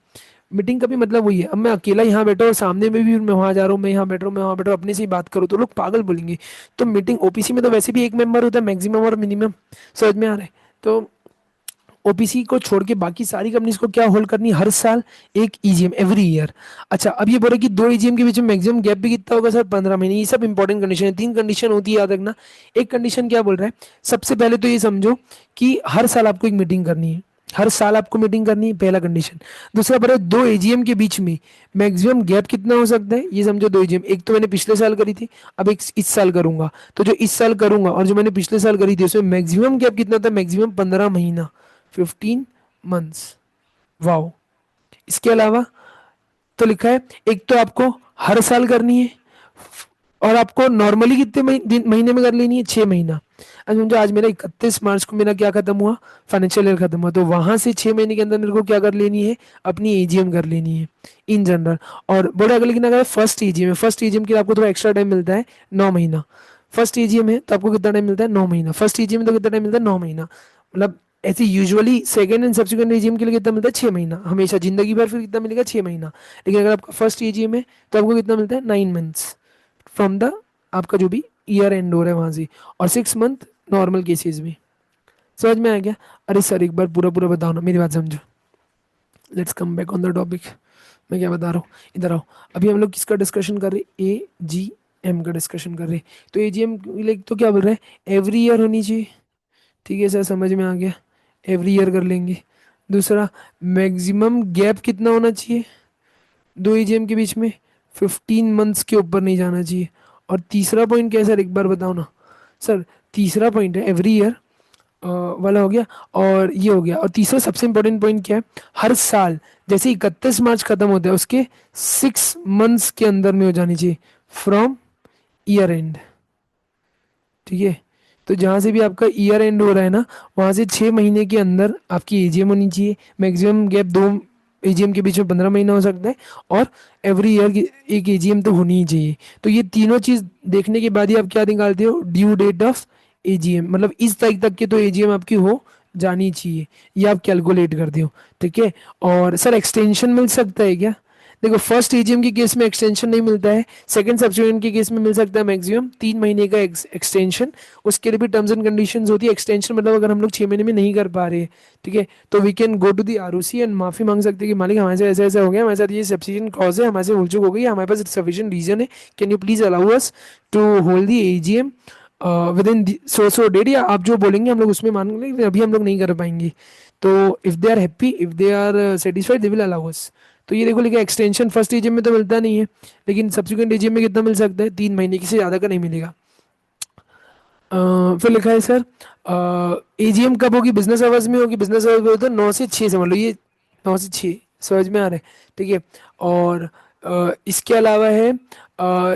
मीटिंग का भी मतलब वही है। अब मैं अकेला यहाँ बैठा हूँ, सामने में भी मैं वहां जा रहा हूँ, मैं यहाँ बैठ रहा हूँ, मैं वहां बैठ रहा हूँ, अपने से ही बात करूँ तो लोग पागल बोलेंगे। तो मीटिंग ओपीसी में तो वैसे भी एक मेंबर होता है मैक्सिमम और मिनिमम, समझ में आ रहा है। तो ओपीसी को छोड़ के बाकी सारी कंपनीज को क्या होल्ड करनी है हर साल? एक ईजीएम एवरी ईयर। अच्छा, अब ये बोले कि दो ईजीएम के बीच में मैक्सिमम गैप भी कितना होगा सर? 15 महीने। ये सब इंपॉर्टेंट कंडीशन है, तीन कंडीशन होती है, याद रखना। एक कंडीशन क्या बोल रहा है, सबसे पहले तो ये समझो कि हर साल आपको एक मीटिंग करनी है, हर साल आपको मीटिंग करनी है, पहला कंडीशन। दूसरा बोला दो एजीएम के बीच में मैक्सिमम गैप कितना हो सकता है, ये समझो। दो एजीएम, एक तो मैंने पिछले साल करी थी, अब एक इस साल करूंगा, तो जो इस साल करूंगा और जो मैंने पिछले साल करी थी उसमें मैक्सिमम गैप कितना था? मैक्सिमम 15 महीना, 15 मंथ्स। वाओ। इसके अलावा तो लिखा है एक तो आपको हर साल करनी है, और आपको नॉर्मली कितने महीने में कर लेनी है? 6 महीना। अब समझो आज मेरा 31 मार्च को मेरा क्या खत्म हुआ? फाइनेंशियल ईयर खत्म हुआ, तो वहां से 6 महीने के अंदर मेरे को क्या कर लेनी है? अपनी एजीएम कर लेनी है इन जनरल। और बोले अगर, लेकिन अगर फर्स्ट एजीएम है, फर्स्ट एजीएम के लिए आपको थोड़ा एक्स्ट्रा टाइम मिलता है, 9 महीना। फर्स्ट एजीएम है तो आपको कितना टाइम मिलता है? 9 महीना। फर्स्ट एजीएम में तो कितना टाइम मिलता है? 9 महीना। मतलब ऐसे usually second and subsequent AGM के लिए कितना मिलता है? 6 महीना हमेशा, जिंदगी भर फिर कितना मिलेगा? 6 महीना। लेकिन अगर आपका फर्स्ट एजीएम है तो आपको कितना मिलता है? 9 मंथ्स फ्रॉम द आपका जो भी ईयर एंड हो रहा है वहां से, और 6 मंथ नॉर्मल केसेस में। समझ में आ गया? अरे सर एक बार पूरा पूरा बताओ ना, मेरी बात समझो। Let's come back on the topic. मैं क्या बता रहा हूँ, इधर आओ। अभी हम लोग किसका डिस्कशन कर रहे? ए जी एम का डिस्कशन कर रहे। तो एजीएम तो क्या बोल रहे हैं? एवरी ईयर होनी चाहिए। ठीक है सर, समझ में आ गया, एवरी ईयर कर लेंगे। दूसरा, मैक्सिमम गैप कितना होना चाहिए दो एजीएम के बीच में? 15 मंथ्स के ऊपर नहीं जाना चाहिए। और तीसरा पॉइंट क्या है सर, एक बार बताओ ना सर। तीसरा पॉइंट है एवरी ईयर वाला हो गया, और ये हो गया। और तीसरा सबसे इंपॉर्टेंट पॉइंट क्या है? हर साल जैसे 31 मार्च खत्म होता है उसके 6 मंथ्स के अंदर में हो जानी चाहिए, फ्रॉम ईयर एंड। ठीक है, तो जहां से भी आपका ईयर एंड हो रहा है ना, वहां से 6 महीने के अंदर आपकी एजीएम होनी चाहिए। मैक्सिमम गैप दो एजीएम के बीच में 15 महीना हो सकता है, और एवरी ईयर की एक एजीएम तो होनी ही चाहिए। तो ये तीनों चीज देखने के बाद ही आप क्या निकालते हो? ड्यू डेट ऑफ एजीएम, मतलब इस तारीख तक के तो एजीएम आपकी हो जानी चाहिए, ये आप कैलकुलेट करते हो। ठीक है। और सर एक्सटेंशन मिल सकता है क्या? देखो, फर्स्ट एजीएम के केस में एक्सटेंशन नहीं मिलता है, सेकंड सब्सिक्वेंट के केस में मिल सकता है मैक्सिमम 3 महीने का एक्सटेंशन। उसके लिए भी टर्म्स एंड कंडीशंस होती है। एक्सटेंशन मतलब अगर हम लोग 6 महीने में नहीं कर पा रहे, ठीक है, तो we can go to the ROC and माफी मांग सकते हैं कि मालिक हमारे से ऐसा ऐसा हो गया, हमारे साथ ये सब्सिशन क्लॉज है, हमारे से भूल चूक हो गई, हमारे पास सफिशिएंट रीजन है, can you please allow us to hold the AGM within so date, या आप जो बोलेंगे हम लोग उसमें मान लेंगे, अभी हम लोग नहीं कर पाएंगे। तो if they are happy, if they are satisfied, they will allow us. तो ये देखो लिखा एक्सटेंशन फर्स्ट एजीएम में तो मिलता नहीं है, लेकिन सब्सिक्वेंट एजीएम में कितना मिल सकता है? 3 महीने, किसी ज़्यादा का नहीं मिलेगा। फिर लिखा है सर एजीएम कब होगी? बिजनेस आवर्स में होगी। बिजनेस आवर्स में होता है 9 से 6, समझ लो ये 9 से 6। समझ में आ रहा है? ठीक है। और इसके अलावा है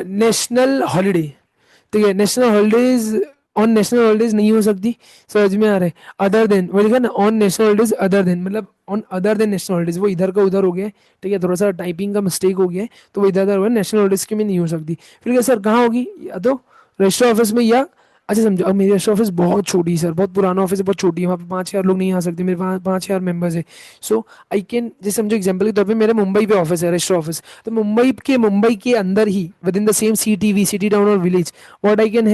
नेशनल हॉलीडे। ठीक है, national holidays, on national holidays नहीं हो सकती। समझ में आ रहा है? अदर देन, वो लिखा ना on national holidays other than, मतलब on other than national holidays, वो इधर का उधर हो गया है। ठीक है, थोड़ा सा टाइपिंग का मिस्टेक हो गया है, तो वो इधर उधर हुआ है, नेशनल हॉलीडेज के में नहीं हो सकती। फिर क्या सर, कहाँ होगी? या तो रजिस्टर ऑफिस में, या अच्छा समझो, अब मेरी रजिस्टर ऑफिस बहुत छोटी है सर, बहुत पुराना ऑफिस है, बहुत छोटी है, वहाँ पे 5,000 लोग नहीं आ सकते, मेरे पास 5,000 मेंबर्स है। सो आई कैन, जैसे समझो एग्जाम्पल के तौर पे मेरा मुंबई पे ऑफिस है, रजिस्टर ऑफिस, तो मुंबई के अंदर ही within the same city, city town और village, what I can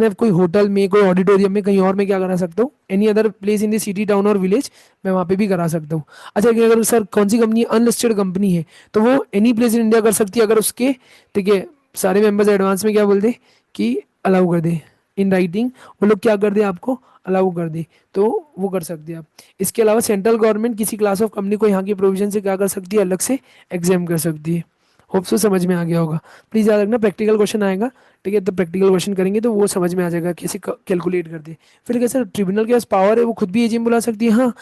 have कोई होटल में, कोई ऑडिटोरियम में, कहीं और में क्या करा सकता हूँ? Any other place in the city town और विलेज, मैं वहाँ पे भी करा सकता हूँ। अच्छा, लेकिन अगर सर कौन सी कंपनी, अनलिस्टेड कंपनी है, तो वो एनी प्लेस इन इंडिया कर सकती है, अगर उसके, ठीक है, सारे मेंबर्स एडवांस में क्या बोल दे कि अलाउ कर दे, इन राइटिंग, वो लोग क्या कर दे, आपको अलाउ कर दे, तो वो कर सकते हैं आप। इसके अलावा सेंट्रल गवर्नमेंट किसी क्लास ऑफ कंपनी को यहाँ की प्रोविजन से क्या कर सकती है? अलग से एग्जाम कर सकती है। होप सो समझ में आ गया होगा। प्लीज़ याद रखना, प्रैक्टिकल क्वेश्चन आएगा, ठीक है, तो प्रैक्टिकल क्वेश्चन करेंगे तो वो समझ में आ जाएगा कैसे कैलकुलेट करते हैं। फिर कैसे ट्रिब्यूनल के पास पावर है, वो खुद भी एजीएम बुला सकती है। हाँ,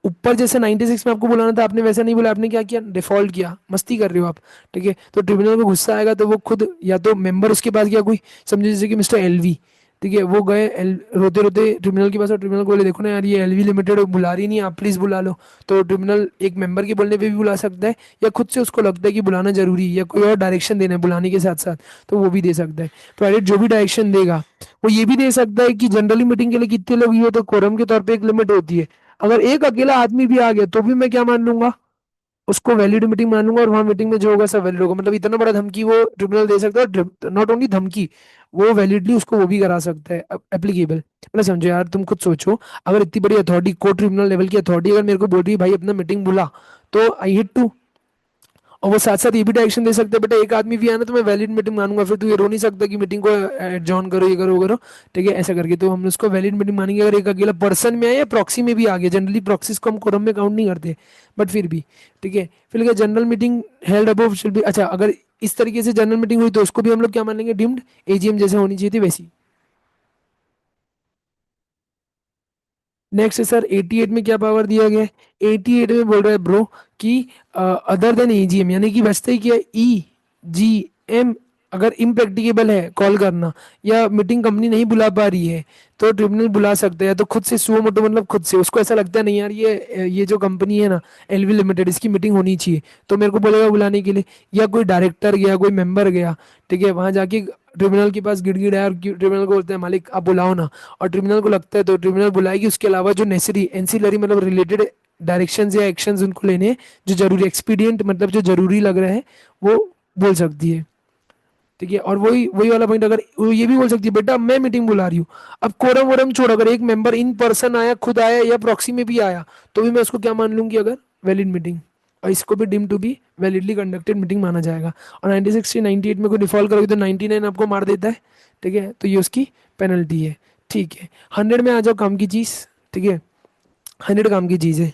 ऊपर जैसे 96 में आपको बुलाना था, आपने वैसा नहीं बोला, आपने क्या किया? डिफॉल्ट किया, मस्ती कर रहे हो आप। ठीक है, तो ट्रिब्यूनल को गुस्सा आएगा तो वो खुद, या तो मेंबर उसके पास गया कोई, समझे जैसे कि मिस्टर एलवी, ठीक है, वो गए रोते रोते ट्रिब्यूनल के पास, और ट्रिब्यूनल को बोले देखो ना यार, ये एलवी लिमिटेड बुला रही नहीं, आप प्लीज बुला लो। तो ट्रिब्यूनल एक मेंबर के बोलने पे भी बुला सकता है, या खुद से उसको लगता है कि बुलाना जरूरी है, या कोई और डायरेक्शन देना है बुलाने के साथ साथ, तो वो भी दे सकता है। प्रोवाइडेड जो भी डायरेक्शन देगा, वो ये भी दे सकता है कि जनरली मीटिंग के लिए कितने लोग ये, तो कोरम के तौर पे एक लिमिट होती है, अगर एक अकेला आदमी भी आ गया तो भी मैं क्या मान लूंगा? उसको वैलिड मीटिंग मानूंगा और वहां मीटिंग में जो होगा सब वैलिड होगा। मतलब इतना बड़ा धमकी वो ट्रिब्यूनल दे सकता है, नॉट ओनली धमकी, वो वैलिडली उसको वो भी करा सकता है एप्लीकेबल। मतलब समझो यार, तुम खुद सोचो, अगर इतनी बड़ी अथॉरिटी, कोर्ट ट्रिब्यूनल लेवल की अथॉरिटी अगर मेरे को बोल रही है भाई अपना मीटिंग बुला, तो आई हिट टू। और वो साथ साथ ये भी डायरेक्शन दे सकते हैं, बेटा एक आदमी भी आना तो मैं वैलिड मीटिंग मानूंगा, फिर तू ये रो नहीं सकता कि मीटिंग को एडजॉर्न करो, ये करो वो करो। ठीक है, ऐसा करके तो हम उसको वैलिड मीटिंग मानेंगे अगर एक अकेला पर्सन में आए या प्रॉक्सी में भी आ गया। जनरली प्रॉक्सीज को हम कोरम में काउंट नहीं करते, बट फिर भी ठीक है। फिर क्या, general meeting held above should be, अच्छा अगर इस तरीके से जनरल मीटिंग हुई तो उसको भी हम लोग क्या मानेंगे, डिम्ड, एजीएम जैसे होनी चाहिए थी वैसी। नेक्स्ट है सर 88 में क्या पावर दिया गया है? 88 में बोल रहा है ब्रो कि अदर देन एजीएम, यानी कि बचता ही क्या, ई जी एम, अगर इम्प्रैक्टिकेबल है कॉल करना या मीटिंग कंपनी नहीं बुला पा रही है तो ट्रिब्यूनल बुला सकते हैं। तो खुद से सुओ मोटो, मतलब खुद से उसको ऐसा लगता है नहीं यार ये जो कंपनी है ना, एलवी लिमिटेड, इसकी मीटिंग होनी चाहिए, तो मेरे को बोलेगा बुलाने के लिए। या कोई डायरेक्टर गया, कोई मेंबर गया, ठीक है, वहां जाके ट्रिब्यूनल के पास गिड़गिड़ाया और ट्रिब्यूनल को बोलते हैं मालिक आप बुलाओ ना, और ट्रिब्यूनल को लगता है तो ट्रिब्यूनल बुलाएगी। उसके अलावा जो नेसेसरी एंसिलरी मतलब रिलेटेड डायरेक्शंस या एक्शंस उनको लेने हैं, जो जरूरी एक्सपीडियंट मतलब जो जरूरी लग रहा है, वो बोल सकती है। ठीक है, और वही वही वाला पॉइंट, अगर वो ये भी बोल सकती है बेटा मैं मीटिंग बुला रही हूँ। अब कोरम वोरम छोड़, अगर एक मेंबर इन पर्सन आया, खुद आया या प्रॉक्सी में भी आया, तो भी मैं उसको क्या मान लूंगी, अगर वैलिड मीटिंग, और इसको भी deem to be validly conducted meeting माना जाएगा। और 96 से 98 में कोई डिफॉल्ट करोगे तो 99 आपको मार देता है। ठीक है, तो ये उसकी पेनल्टी है। ठीक है, 100 में आ जाओ, काम की चीज़। ठीक है, 100 काम की चीज़ है।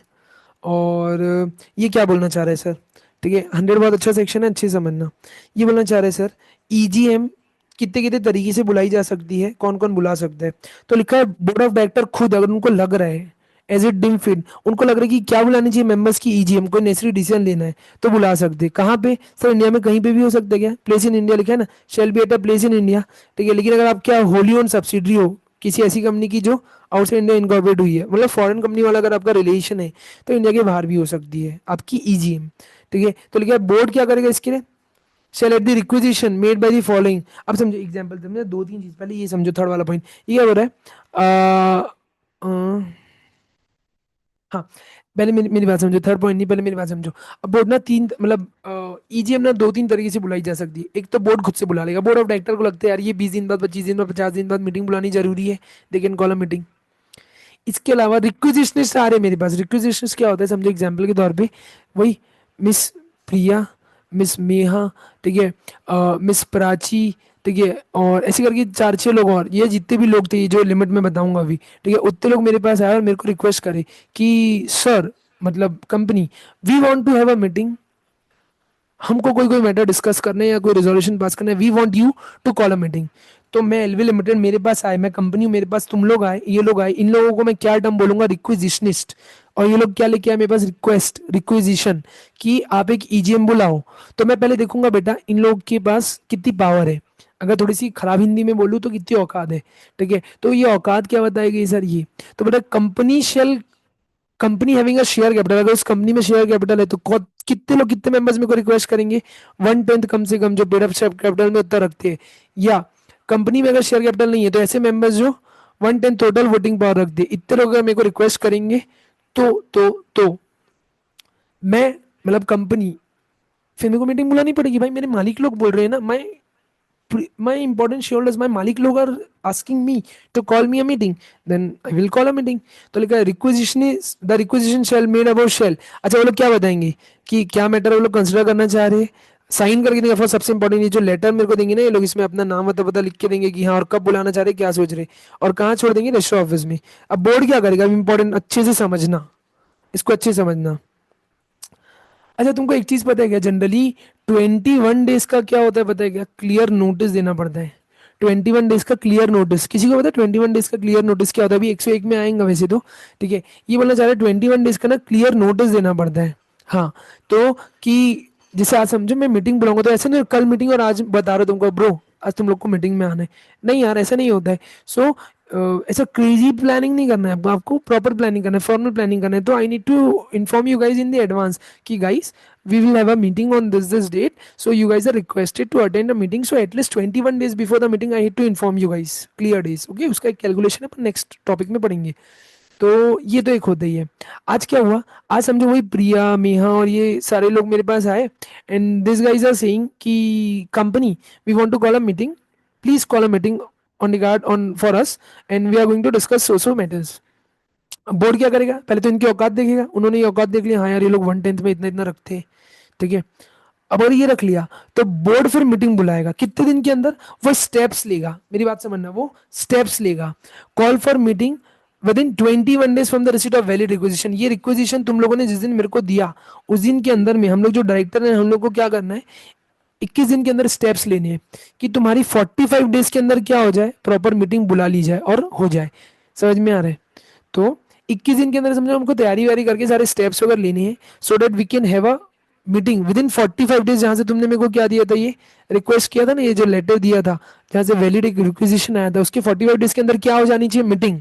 और ये क्या बोलना चाह रहे हैं सर? ठीक है, 100 बहुत अच्छा सेक्शन है, अच्छे से समझना। ये बोलना चाह रहे हैं सर, ईजीएम कितने कितने तरीके से बुलाई जा सकती है, कौन कौन बुला सकता है। तो लिखा है बोर्ड ऑफ डायरेक्टर खुद अगर उनको लग रहा है, एज ए डिम फिन, उनको लग रहा है कि क्या बुलानी चाहिए मेंबर्स की ईजीएम, कोई नेसेसरी डिसीजन लेना है, तो बुला सकते हैं। कहाँ पे सर? इंडिया में कहीं पे भी हो सकता है क्या? प्लेस इन इंडिया लिखा है ना, shall be at a place in India. ठीक है, लेकिन अगर आप क्या होली ओन सब्सिडरी हो किसी ऐसी कंपनी की जो आउटसाइड इंडिया इनकॉर्पोरेट हुई है, मतलब फॉरेन कंपनी वाला अगर आपका रिलेशन है, तो इंडिया के बाहर भी हो सकती है आपकी ईजीएम। ठीक है, तो लिखा है बोर्ड क्या करेगा इसके लिए, shall at the requisition made by the following। अब समझो एग्जांपल, तुमने दो तीन चीज, पहले ये समझो थर्ड वाला पॉइंट, ये क्या बोल रहा है? हाँ, पहले मेरी बात समझो, थर्ड पॉइंट नहीं, पहले मेरी बात समझो। अब बोर्ड ना तीन मतलब ईजीएम ना दो तीन तरीके से बुलाई जा सकती है। एक तो बोर्ड खुद से बुला लेगा, बोर्ड ऑफ डायरेक्टर को लगता है यार ये 20 दिन बाद, 25 दिन बाद, 50 दिन बाद मीटिंग बुलानी जरूरी है, they can call a meeting. इसके अलावा रिक्विजिशनिस्ट आ रहे हैं मेरे पास। रिक्विजिशनिस्ट क्या होता है समझो, एग्जाम्पल के तौर पे वही मिस प्रिया, मिस मेहा, ठीक है, मिस प्राची, ठीक है, और ऐसे करके चार छह लोग, और ये जितने भी लोग थे, ये जो लिमिट में बताऊंगा अभी, ठीक है, उतने लोग मेरे पास आए और मेरे को रिक्वेस्ट करे कि सर, मतलब company, we want to have a meeting, हमको कोई कोई मैटर डिस्कस करना है या कोई रेजोल्यूशन पास करना है, we want you to call a meeting. तो मैं एलवी लिमिटेड, मेरे पास आए, मैं कंपनी हूँ, मेरे पास तुम लोग आए, ये लोग आए, इन लोगों को मैं क्या टर्म बोलूंगा, रिक्विजिशनिस्ट। और ये लोग क्या लेके आए मेरे पास, रिक्वेस्ट, रिक्विजिशन, कि आप एक ईजीएम बुलाओ। तो मैं पहले देखूंगा बेटा इन लोग के पास कितनी पावर है, अगर थोड़ी सी खराब हिंदी में बोलूँ तो कितनी औकात है। ठीक है, तो ये औकात क्या बताएगी सर, ये तो बेटा company shall, company having a share capital, अगर उस कंपनी में शेयर कैपिटल है तो कितने लोग, कितने मेंबर्स मेरे को रिक्वेस्ट करेंगे, 1/10 कम से कम जो पेड अप शेयर कैपिटल में उतना रखते हैं। या कंपनी में अगर शेयर कैपिटल नहीं है तो ऐसे मेंबर्स जो 1/10 टोटल वोटिंग पावर रखते हैं, इतने लोग अगर मेरे को रिक्वेस्ट करेंगे, तो मैं, मतलब कंपनी, फिर मेरे को मीटिंग बुलानी पड़ेगी भाई, मेरे मालिक लोग बोल रहे हैं ना, my important shareholders, my मालिक लोग are asking me to call me a meeting, then I will call a meeting। तो लिखा है requisition is the requisition shall made about shall. अच्छा, वो लोग क्या बताएंगे कि क्या मैटर वो लोग कंसिडर करना चाह रहे हैं, साइन करके देंगे। फॉर सबसे इंपॉर्टेंट, ये जो लेटर मेरे को देंगे ना ये लोग, इसमें अपना नाम पता पता लिख के देंगे कि हाँ, और कब बुलाना चाह रहे हैं, क्या सोच रहे हैं, और कहाँ छोड़ देंगे, रजिस्टर ऑफिस में। अब बोर्ड क्या करेगा, इंपॉर्टेंट, अच्छे से समझना, इसको अच्छे से समझना। अच्छा, तुमको एक चीज पता है क्या, जनरली 21 डेज का क्या होता है पता है क्या, क्लियर नोटिस देना पड़ता है। 21 डेज का क्लियर नोटिस, किसी को पता है 21 डेज का क्लियर नोटिस क्या होता है? अभी 101 में आएंगे वैसे तो। ठीक है, ये बोलना चाह रहे हैं 21 डेज का ना क्लियर नोटिस देना पड़ता है। हाँ, तो कि जैसे आज समझो मैं मीटिंग बुलाऊंगा, तो ऐसे नहीं कल मीटिंग और आज बता रहा हूँ तुमको ब्रो आज तुम लोग को मीटिंग में आना है, नहीं यार ऐसा नहीं होता है। सो ऐसा क्रेजी प्लानिंग नहीं करना है आपको, आपको प्रॉपर प्लानिंग करना है, फॉर्मल प्लानिंग करना है। तो I need to inform you guys in the advance कि guys we will have a meeting on this date, so you guys are requested to attend a meeting, so at least 21 days before the meeting I need to inform you guys, clear days। okay, उसका एक calculation है, पर next topic में पढ़ेंगे। तो ये तो एक होता ही है। आज क्या हुआ, आज समझो वही प्रिया मेहा और ये सारे लोग मेरे पास आए, and this guys are saying कि company, we want to call a meeting, please call a meeting on regard on for us, and we are going to discuss social matters. अब बोर्ड क्या करेगा, पहले तो इनकी औकात देखेगा, उन्होंने ये औकात देख लिया, हाँ यार ये लोग 1/10 में इतना इतना रखते हैं, ठीक है। अब अगर ये रख लिया तो बोर्ड फिर मीटिंग बुलाएगा कितने दिन के अंदर, वो स्टेप्स लेगा, मेरी बात समझना, वो स्टेप्स लेगा। Call for meeting with in 21 days from the receipt of valid requisition. ये रिक्वेजिशन तुम लोगों ने जिस दिन मेरे को दिया, उस दिन के अंदर में हम लोग जो डायरेक्टर हैं, हम लोग को क्या करना है, 21 दिन के अंदर स्टेप्स लेने हैं कि तुम्हारी 45 days के अंदर क्या हो जाए, प्रॉपर मीटिंग बुला ली जाए और हो जाए। समझ में आ रहा है? तो 21 दिन के अंदर समझो हमको तैयारी वारी करके सारे स्टेप्स वगैरह लेने हैं, so that we can have a meeting within 45 days, जहां से तुमने मेरे को क्या दिया था, ये रिक्वेस्ट किया था ना, ये जो लेटर दिया था जहां से वैलिड एक रिक्वेजिशन आया था, उसके 45 days के अंदर क्या हो जानी चाहिए, मीटिंग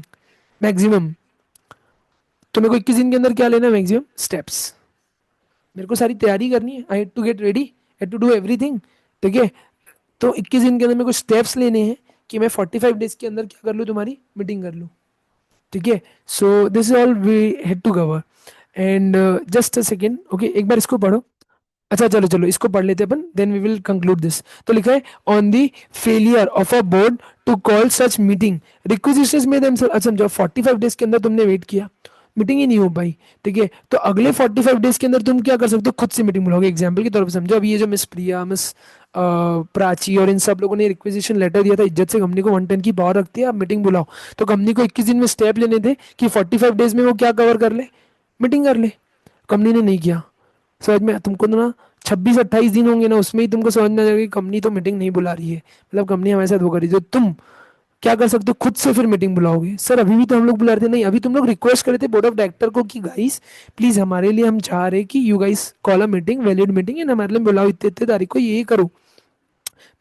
मैक्सिमम। तो मेरे को 21 दिन के अंदर क्या लेना है, मैक्सिमम स्टेप्स। मेरे को सारी तैयारी करनी है, I had to get ready, had to do everything, ठीक है। तो 21 दिन के अंदर मेरे को स्टेप्स लेने हैं कि मैं 45 days के अंदर क्या कर लूँ, तुम्हारी मीटिंग कर लूँ, ठीक है। So this is all we had to cover. And just a second, okay, एक बार इसको पढ़ो। अच्छा चलो चलो इसको पढ़ लेते हैं अपन, then we will conclude this. तो लिखा है, on the failure of a board to call such meeting, requisitions may themselves. अच्छा समझो 45 days के अंदर तुमने वेट किया, मीटिंग ही नहीं हो पाई, ठीक है। तो अगले 45 days के अंदर तुम क्या कर सकते हो, खुद से मीटिंग बुलाओगे। एग्जाम्पल के तौर पर समझो, अभी ये जो मिस प्रिया, मिस प्राची और इन सब लोगों ने रिक्वेजिशन लेटर दिया था, इज्जत से कंपनी को 110 की पावर रखती है, आप मीटिंग बुलाओ। तो कंपनी को 21 दिन में स्टेप लेने थे कि 45 days में वो क्या कवर कर ले, मीटिंग कर ले। कंपनी ने नहीं किया। समझ में तुमको तो ना 26-28 दिन होंगे ना, उसमें ही तुमको समझ में आ जाएगा कि कंपनी तो मीटिंग नहीं बुला रही है, मतलब कंपनी हमारे साथ वो कर रही है। तो तुम क्या कर सकते हो, खुद से फिर मीटिंग बुलाओगे। सर अभी भी तो हम लोग बुला रहे थे, नहीं अभी तुम लोग रिक्वेस्ट करे थे बोर्ड ऑफ डायरेक्टर को कि गाइस प्लीज हमारे लिए, हम चाह रहे हैं कि you guys call a meeting, valid meeting, and हमारे लिए बुलाओ इतने इतने तारीख को, ये करो।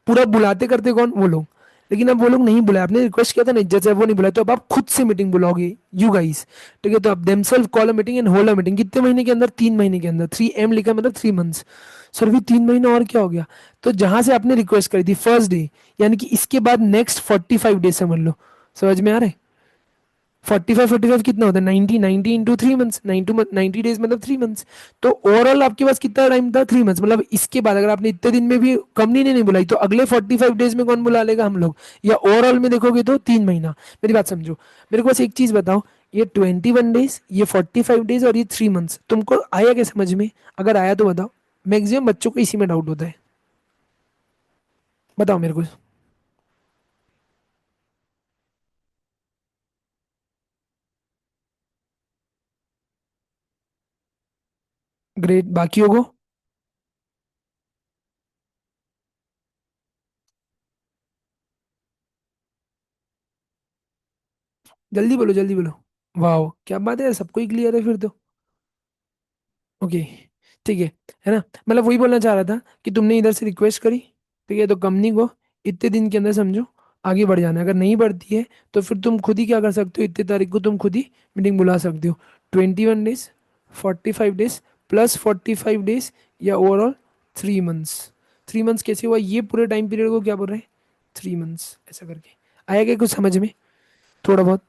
पूरा बुलाते करते कौन, वो लोग। लेकिन अब वो लोग नहीं बुलाए, आपने रिक्वेस्ट किया था ना इज्जत से, वो नहीं बुलाए, तो अब आप खुद से मीटिंग बुलाओगे, यू गाइस, ठीक है। तो आप themselves call a meeting and hold a meeting, कितने महीने के अंदर, 3 महीने के अंदर। 3M लिखा मतलब 3 months। सर भी 3 महीना और क्या हो गया। तो जहां से आपने रिक्वेस्ट करी थी फर्स्ट डे, यानी कि इसके बाद नेक्स्ट 45 days समझ लो। समझ में आ रहा है? 45 कितना होता है, 90 इंटू 3 months, 90 days मतलब 3 months। तो ओवरऑल आपके पास कितना टाइम था, 3 months। मतलब इसके बाद अगर आपने इतने दिन में भी कंपनी ने नहीं बुलाई, तो अगले 45 days में कौन बुला लेगा, हम लोग। या ओवरऑल में देखोगे तो 3 महीना। मेरी बात समझो, मेरे को बस एक चीज बताओ, ये 21 days, ये 45 days और ये 3 months तुमको आया क्या समझ में? अगर आया तो बताओ। मैक्सिमम बच्चों को इसी में डाउट होता है, बताओ मेरे को। ग्रेट, बाकियों को? जल्दी बोलो जल्दी बोलो। वाह क्या बात है, सबको ही क्लियर है फिर तो। ओके, ठीक है ना। मतलब वही बोलना चाह रहा था कि तुमने इधर से रिक्वेस्ट करी, ठीक है, तो कंपनी को इतने दिन के अंदर समझो आगे बढ़ जाना है। अगर नहीं बढ़ती है तो फिर तुम खुद ही क्या कर सकते हो, इतने तारीख को तुम खुद ही मीटिंग बुला सकते हो। 21 days, 45 days प्लस 45 days, या ओवरऑल 3 months। 3 months कैसे हुआ, ये पूरे टाइम पीरियड को क्या बोल रहे हैं, 3 months ऐसा करके। आया क्या कुछ समझ में, थोड़ा बहुत?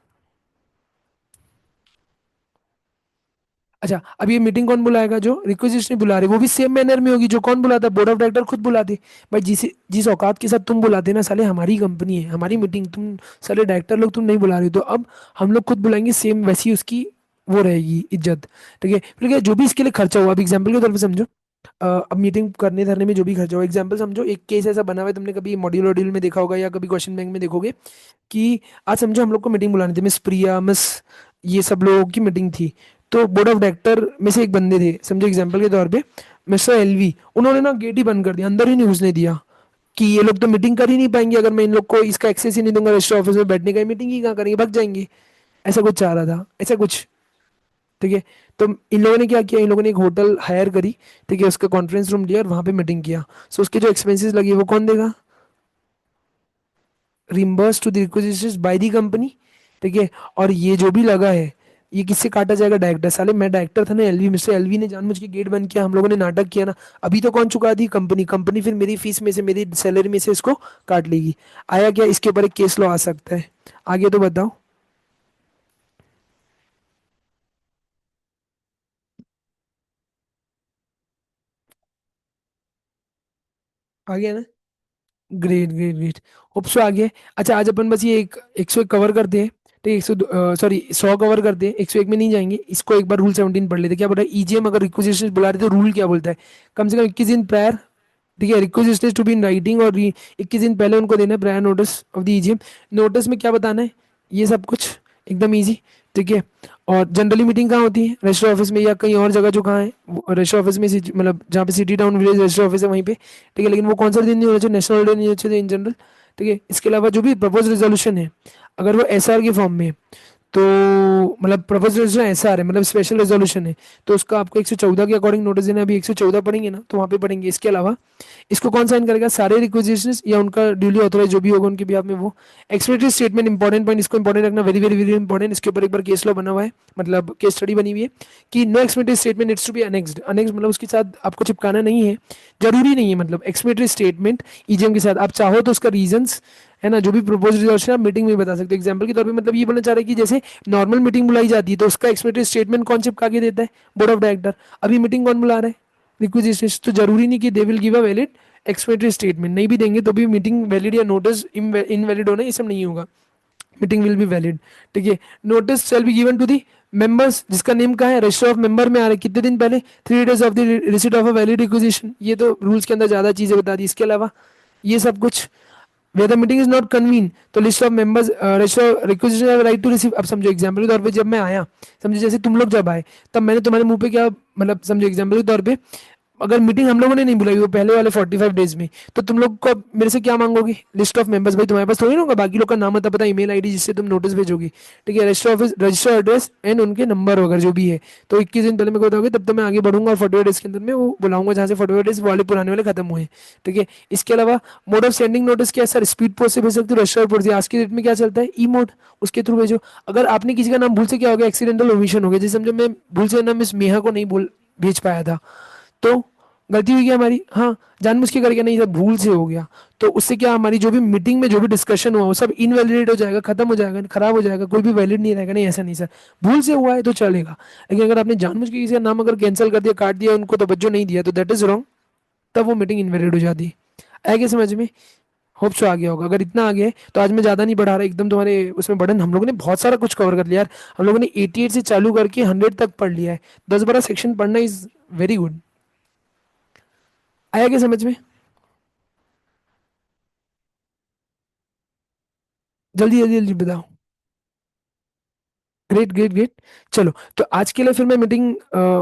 अच्छा अब ये मीटिंग कौन बुलाएगा, जो रिक्वेजिशन बुला रहे, वो भी सेम मैनर में होगी जो कौन बुलाता है, बोर्ड ऑफ डायरेक्टर खुद बुलाते। भाई जिस जिस औकात के साथ तुम बुलाते ना साले, हमारी कंपनी है, हमारी मीटिंग, तुम साले डायरेक्टर लोग तुम नहीं बुला रहे हो, तो अब हम लोग खुद बुलाएंगे, सेम वैसी उसकी वो रहेगी इज्जत, ठीक है। फिर क्या, जो भी इसके लिए खर्चा हुआ, अब एग्जाम्पल के तौर पर समझो, अब मीटिंग करने धरने में जो भी खर्चा हुआ, एग्जाम्पल समझो, एक केस ऐसा बना हुआ है, तुमने कभी मॉड्यूल वॉड्यूल में देखा होगा या कभी क्वेश्चन बैंक में देखोगे कि आज समझो हम लोग को मीटिंग बुलानी थी, मिस प्रिया, मिस ये सब लोगों की मीटिंग थी। तो बोर्ड ऑफ डायरेक्टर में से एक बंदे थे, समझो एग्जांपल के तौर पे मिस्टर एलवी, उन्होंने ना गेट ही बंद कर दिया, अंदर ही नहीं घुसने दिया, कि ये लोग तो मीटिंग कर ही नहीं पाएंगे अगर मैं इन लोग को इसका एक्सेस ही नहीं दूंगा, रजिस्टर ऑफिस में बैठने का, मीटिंग ही कहाँ करेंगे, भाग जाएंगे। ऐसा कुछ चाह रहा था, ऐसा कुछ, ठीक है। तो इन लोगों ने क्या किया, इन लोगों ने एक होटल हायर करी, ठीक है, उसका कॉन्फ्रेंस रूम लिया और वहां पे मीटिंग किया। सो उसके जो एक्सपेंसेस लगे वो कौन देगा, reimburse to the requisitions by the company, ठीक है। और ये जो भी लगा है ये किससे काटा जाएगा, डायरेक्टर। साले मैं डायरेक्टर था ना एलवी, मिस्टर एलवी ने जानबूझ के गेट बंद किया, हम लोगों ने नाटक किया ना, अभी तो कौन चुका दी, कंपनी। कंपनी फिर मेरी फीस में से, मेरी सैलरी में से इसको काट लेगी। आया क्या, इसके ऊपर एक केस लॉ आ सकता है। आगे तो बताओ। आ गया ना? Great great great. Hope so आ गया है। अच्छा आज अपन बस ये एक 101 कवर करते हैं। ठीक है, 100 सॉरी 100 कवर करते हैं, 101 में नहीं जाएंगे। इसको एक बार रूल 17 पढ़ लेते हैं। क्या बोल रहा है? ईजीएम अगर रिक्वेजिशन बुला रहे तो रूल क्या बोलता है? कम से कम 21 दिन प्रायर। ठीक है, request to be in writing, और 21 दिन पहले उनको देना है prior notice of the EGM. Notice में क्या बताना है? ये सब कुछ एकदम इजी। ठीक है। और जनरली मीटिंग कहाँ होती है? रजिस्टर ऑफिस में या कहीं और जगह जो कहाँ है? रजिस्टर ऑफिस में, मतलब जहाँ पे city town village register office है वहीं पे। ठीक है, लेकिन वो कौन सा दिन नहीं होना चाहिए? नेशनल हॉलिडे नहीं होना चाहिए इन जनरल। ठीक है, इसके अलावा जो भी प्रपोज रेजोल्यूशन है, अगर वो एसआर के फॉर्म में है, तो मतलब प्रपोज रेजोल्यूशन ऐसा आ रहा है, मतलब स्पेशल रेजोल्यूशन है, तो उसका आपको 114 के अकॉर्डिंग नोटिस देना है। अभी 114 पढ़ेंगे ना, तो वहाँ पे पढ़ेंगे। इसके अलावा इसको कौन साइन करेगा? सारे रिक्वेजिशंस या उनका ड्यूली ऑथराइज जो भी होगा उनके बिहाफ में वो। एक्सप्लेनेटरी स्टेटमेंट इंपॉर्टेंट पॉइंट, इसको इंपॉर्टेंट रखना, वेरी वेरी वेरी इंपॉर्टेंट। इसके ऊपर एक बार केस लॉ बना हुआ है, मतलब केस स्टडी बनी हुई है कि no explanatory statement it's to be annexed. Annex मतलब उसके साथ आपको चिपकाना नहीं है, जरूरी नहीं है। मतलब एक्सप्लेनेटरी स्टेटमेंट ईजीएम के साथ आप चाहो तो उसका रीजंस है ना, जो भी प्रपोज रिजोल्यूशन आप मीटिंग में बता सकते हो। एग्जांपल के तौर पे मतलब ये बोलना चाह रहे हैं कि जैसे नॉर्मल मीटिंग बुलाई जाती है तो उसका एक्सप्लेनेटरी स्टेटमेंट कौन चिपका के देता है? Board of director. अभी मीटिंग कौन बुला रहा है? रिक्वेजिशन। तो जरूरी नहीं कि they will give a valid explanatory statement. नहीं भी देंगे तो भी मीटिंग वैलिड या नोटिस इनवैलिड होना, ये सब नहीं होगा। Meeting will be valid. ठीक है। Notice shall be given to the members, जिसका नेम कहाँ है? रजिस्टर ऑफ मेंबर में आ रहा है। कितने दिन पहले? 3 days of the receipt of a valid requisition. ये तो रूल्स के अंदर ज्यादा चीजें बता दी। इसके अलावा ये सब कुछ, where the meeting is not convened, तो list of members register requisition have right to receive. अब समझो एग्जांपल के तौर पे जब मैं आया, समझो जैसे तुम लोग जब आए तब मैंने तुम्हारे मुंह पे क्या, मतलब समझो एग्जांपल के तौर पे अगर मीटिंग हम लोगों ने नहीं बुलाई वो पहले वाले 45 डेज में, तो तुम लोग को मेरे से क्या मांगोगे? List of members. भाई तुम्हारे पास थोड़ी ना होगा बाकी लोग का नाम, पता पता, ईमेल आईडी जिससे तुम नोटिस भेजोगी। ठीक है, register office, register address and उनके नंबर वगैरह जो भी है। तो 21 दिन पहले मेरे को बताओगे, तब तो मैं आगे बढ़ूंगा और 45 डेज के अंदर में वो बुलाऊंगा जहाँ से 45 डेज वाले पुराने वाले खत्म हुए हैं। ठीक है। इसके अलावा मोड ऑफ सेंडिंग नोटिस क्या है सर? स्पीड पोस्ट से भेज सकते हो, रजिस्टर पोस्ट से। आज की डेट में क्या चलता है? ई मोड, उसके थ्रू भेजो। अगर आपने किसी का नाम भूल से, क्या हो गया, एक्सीडेंटल ओमिशन हो गया, जैसे समझो मैं भूल से नाम मिस मेहा को नहीं बोल भेज पाया था, तो गलती हुई क्या हमारी? हाँ, जानबूझ के करके नहीं, सब भूल से हो गया। तो उससे क्या, हमारी जो भी मीटिंग में जो भी डिस्कशन हुआ वो सब इनवैलिडेट हो जाएगा, खत्म हो जाएगा, खराब हो जाएगा, कोई भी वैलिड नहीं रहेगा। नहीं, ऐसा नहीं सर, भूल से हुआ है तो चलेगा। लेकिन अगर आपने जानबूझ के किसी का नाम अगर कैंसिल कर दिया, काट दिया, उनको तवज्जो नहीं दिया, तो दैट इज रॉन्ग। तब वो मीटिंग इनवैलिड हो जाती है। आगे समझ में? होप सो आ गया होगा। अगर इतना आ गया है तो आज मैं ज़्यादा नहीं बढ़ा रहा एकदम तुम्हारे उसमें बर्डन। हम लोगों ने बहुत सारा कुछ कवर कर लिया यार। हम लोगों ने 88 से चालू करके 100 तक पढ़ लिया है। 10-12 सेक्शन पढ़ना इज वेरी गुड। आया क्या समझ में? जल्दी जल्दी जल्दी बताओ। Great great great. चलो तो आज के लिए फिर मैं मीटिंग,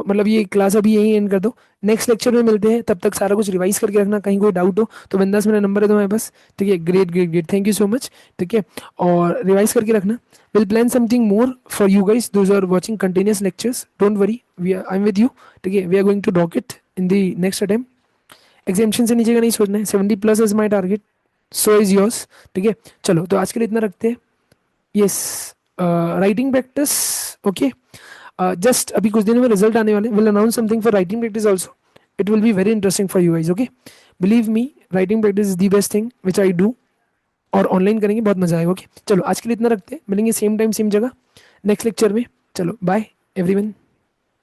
मतलब ये क्लास अभी यहीं एंड कर दो। नेक्स्ट लेक्चर में मिलते हैं, तब तक सारा कुछ रिवाइज करके रखना। कहीं कोई डाउट हो तो बिंदास, मेरा नंबर है तुम्हारे पास। ठीक है, great great great, thank you so much. ठीक है, और रिवाइज करके रखना। Will plan something more for you guys those are watching continuous lectures, don't worry, we are, I am with you. ठीक है, we are going to dock it in the next attempt. Examination से नीचे का नहीं सोचना है। 70+ is my target, so is yours. ठीक है, चलो तो आज के लिए इतना रखते हैं। Yes, writing practice. Okay, just अभी कुछ दिनों में रिजल्ट आने वाले, will announce something for writing practice also. It will be very interesting for you guys. Okay, believe me, writing practice is the best thing which I do. और online करेंगे, बहुत मजा आएगा। ओके, चलो आज के लिए इतना रखते हैं, मिलेंगे सेम टाइम सेम जगह नेक्स्ट लेक्चर में। चलो बाय एवरीवन।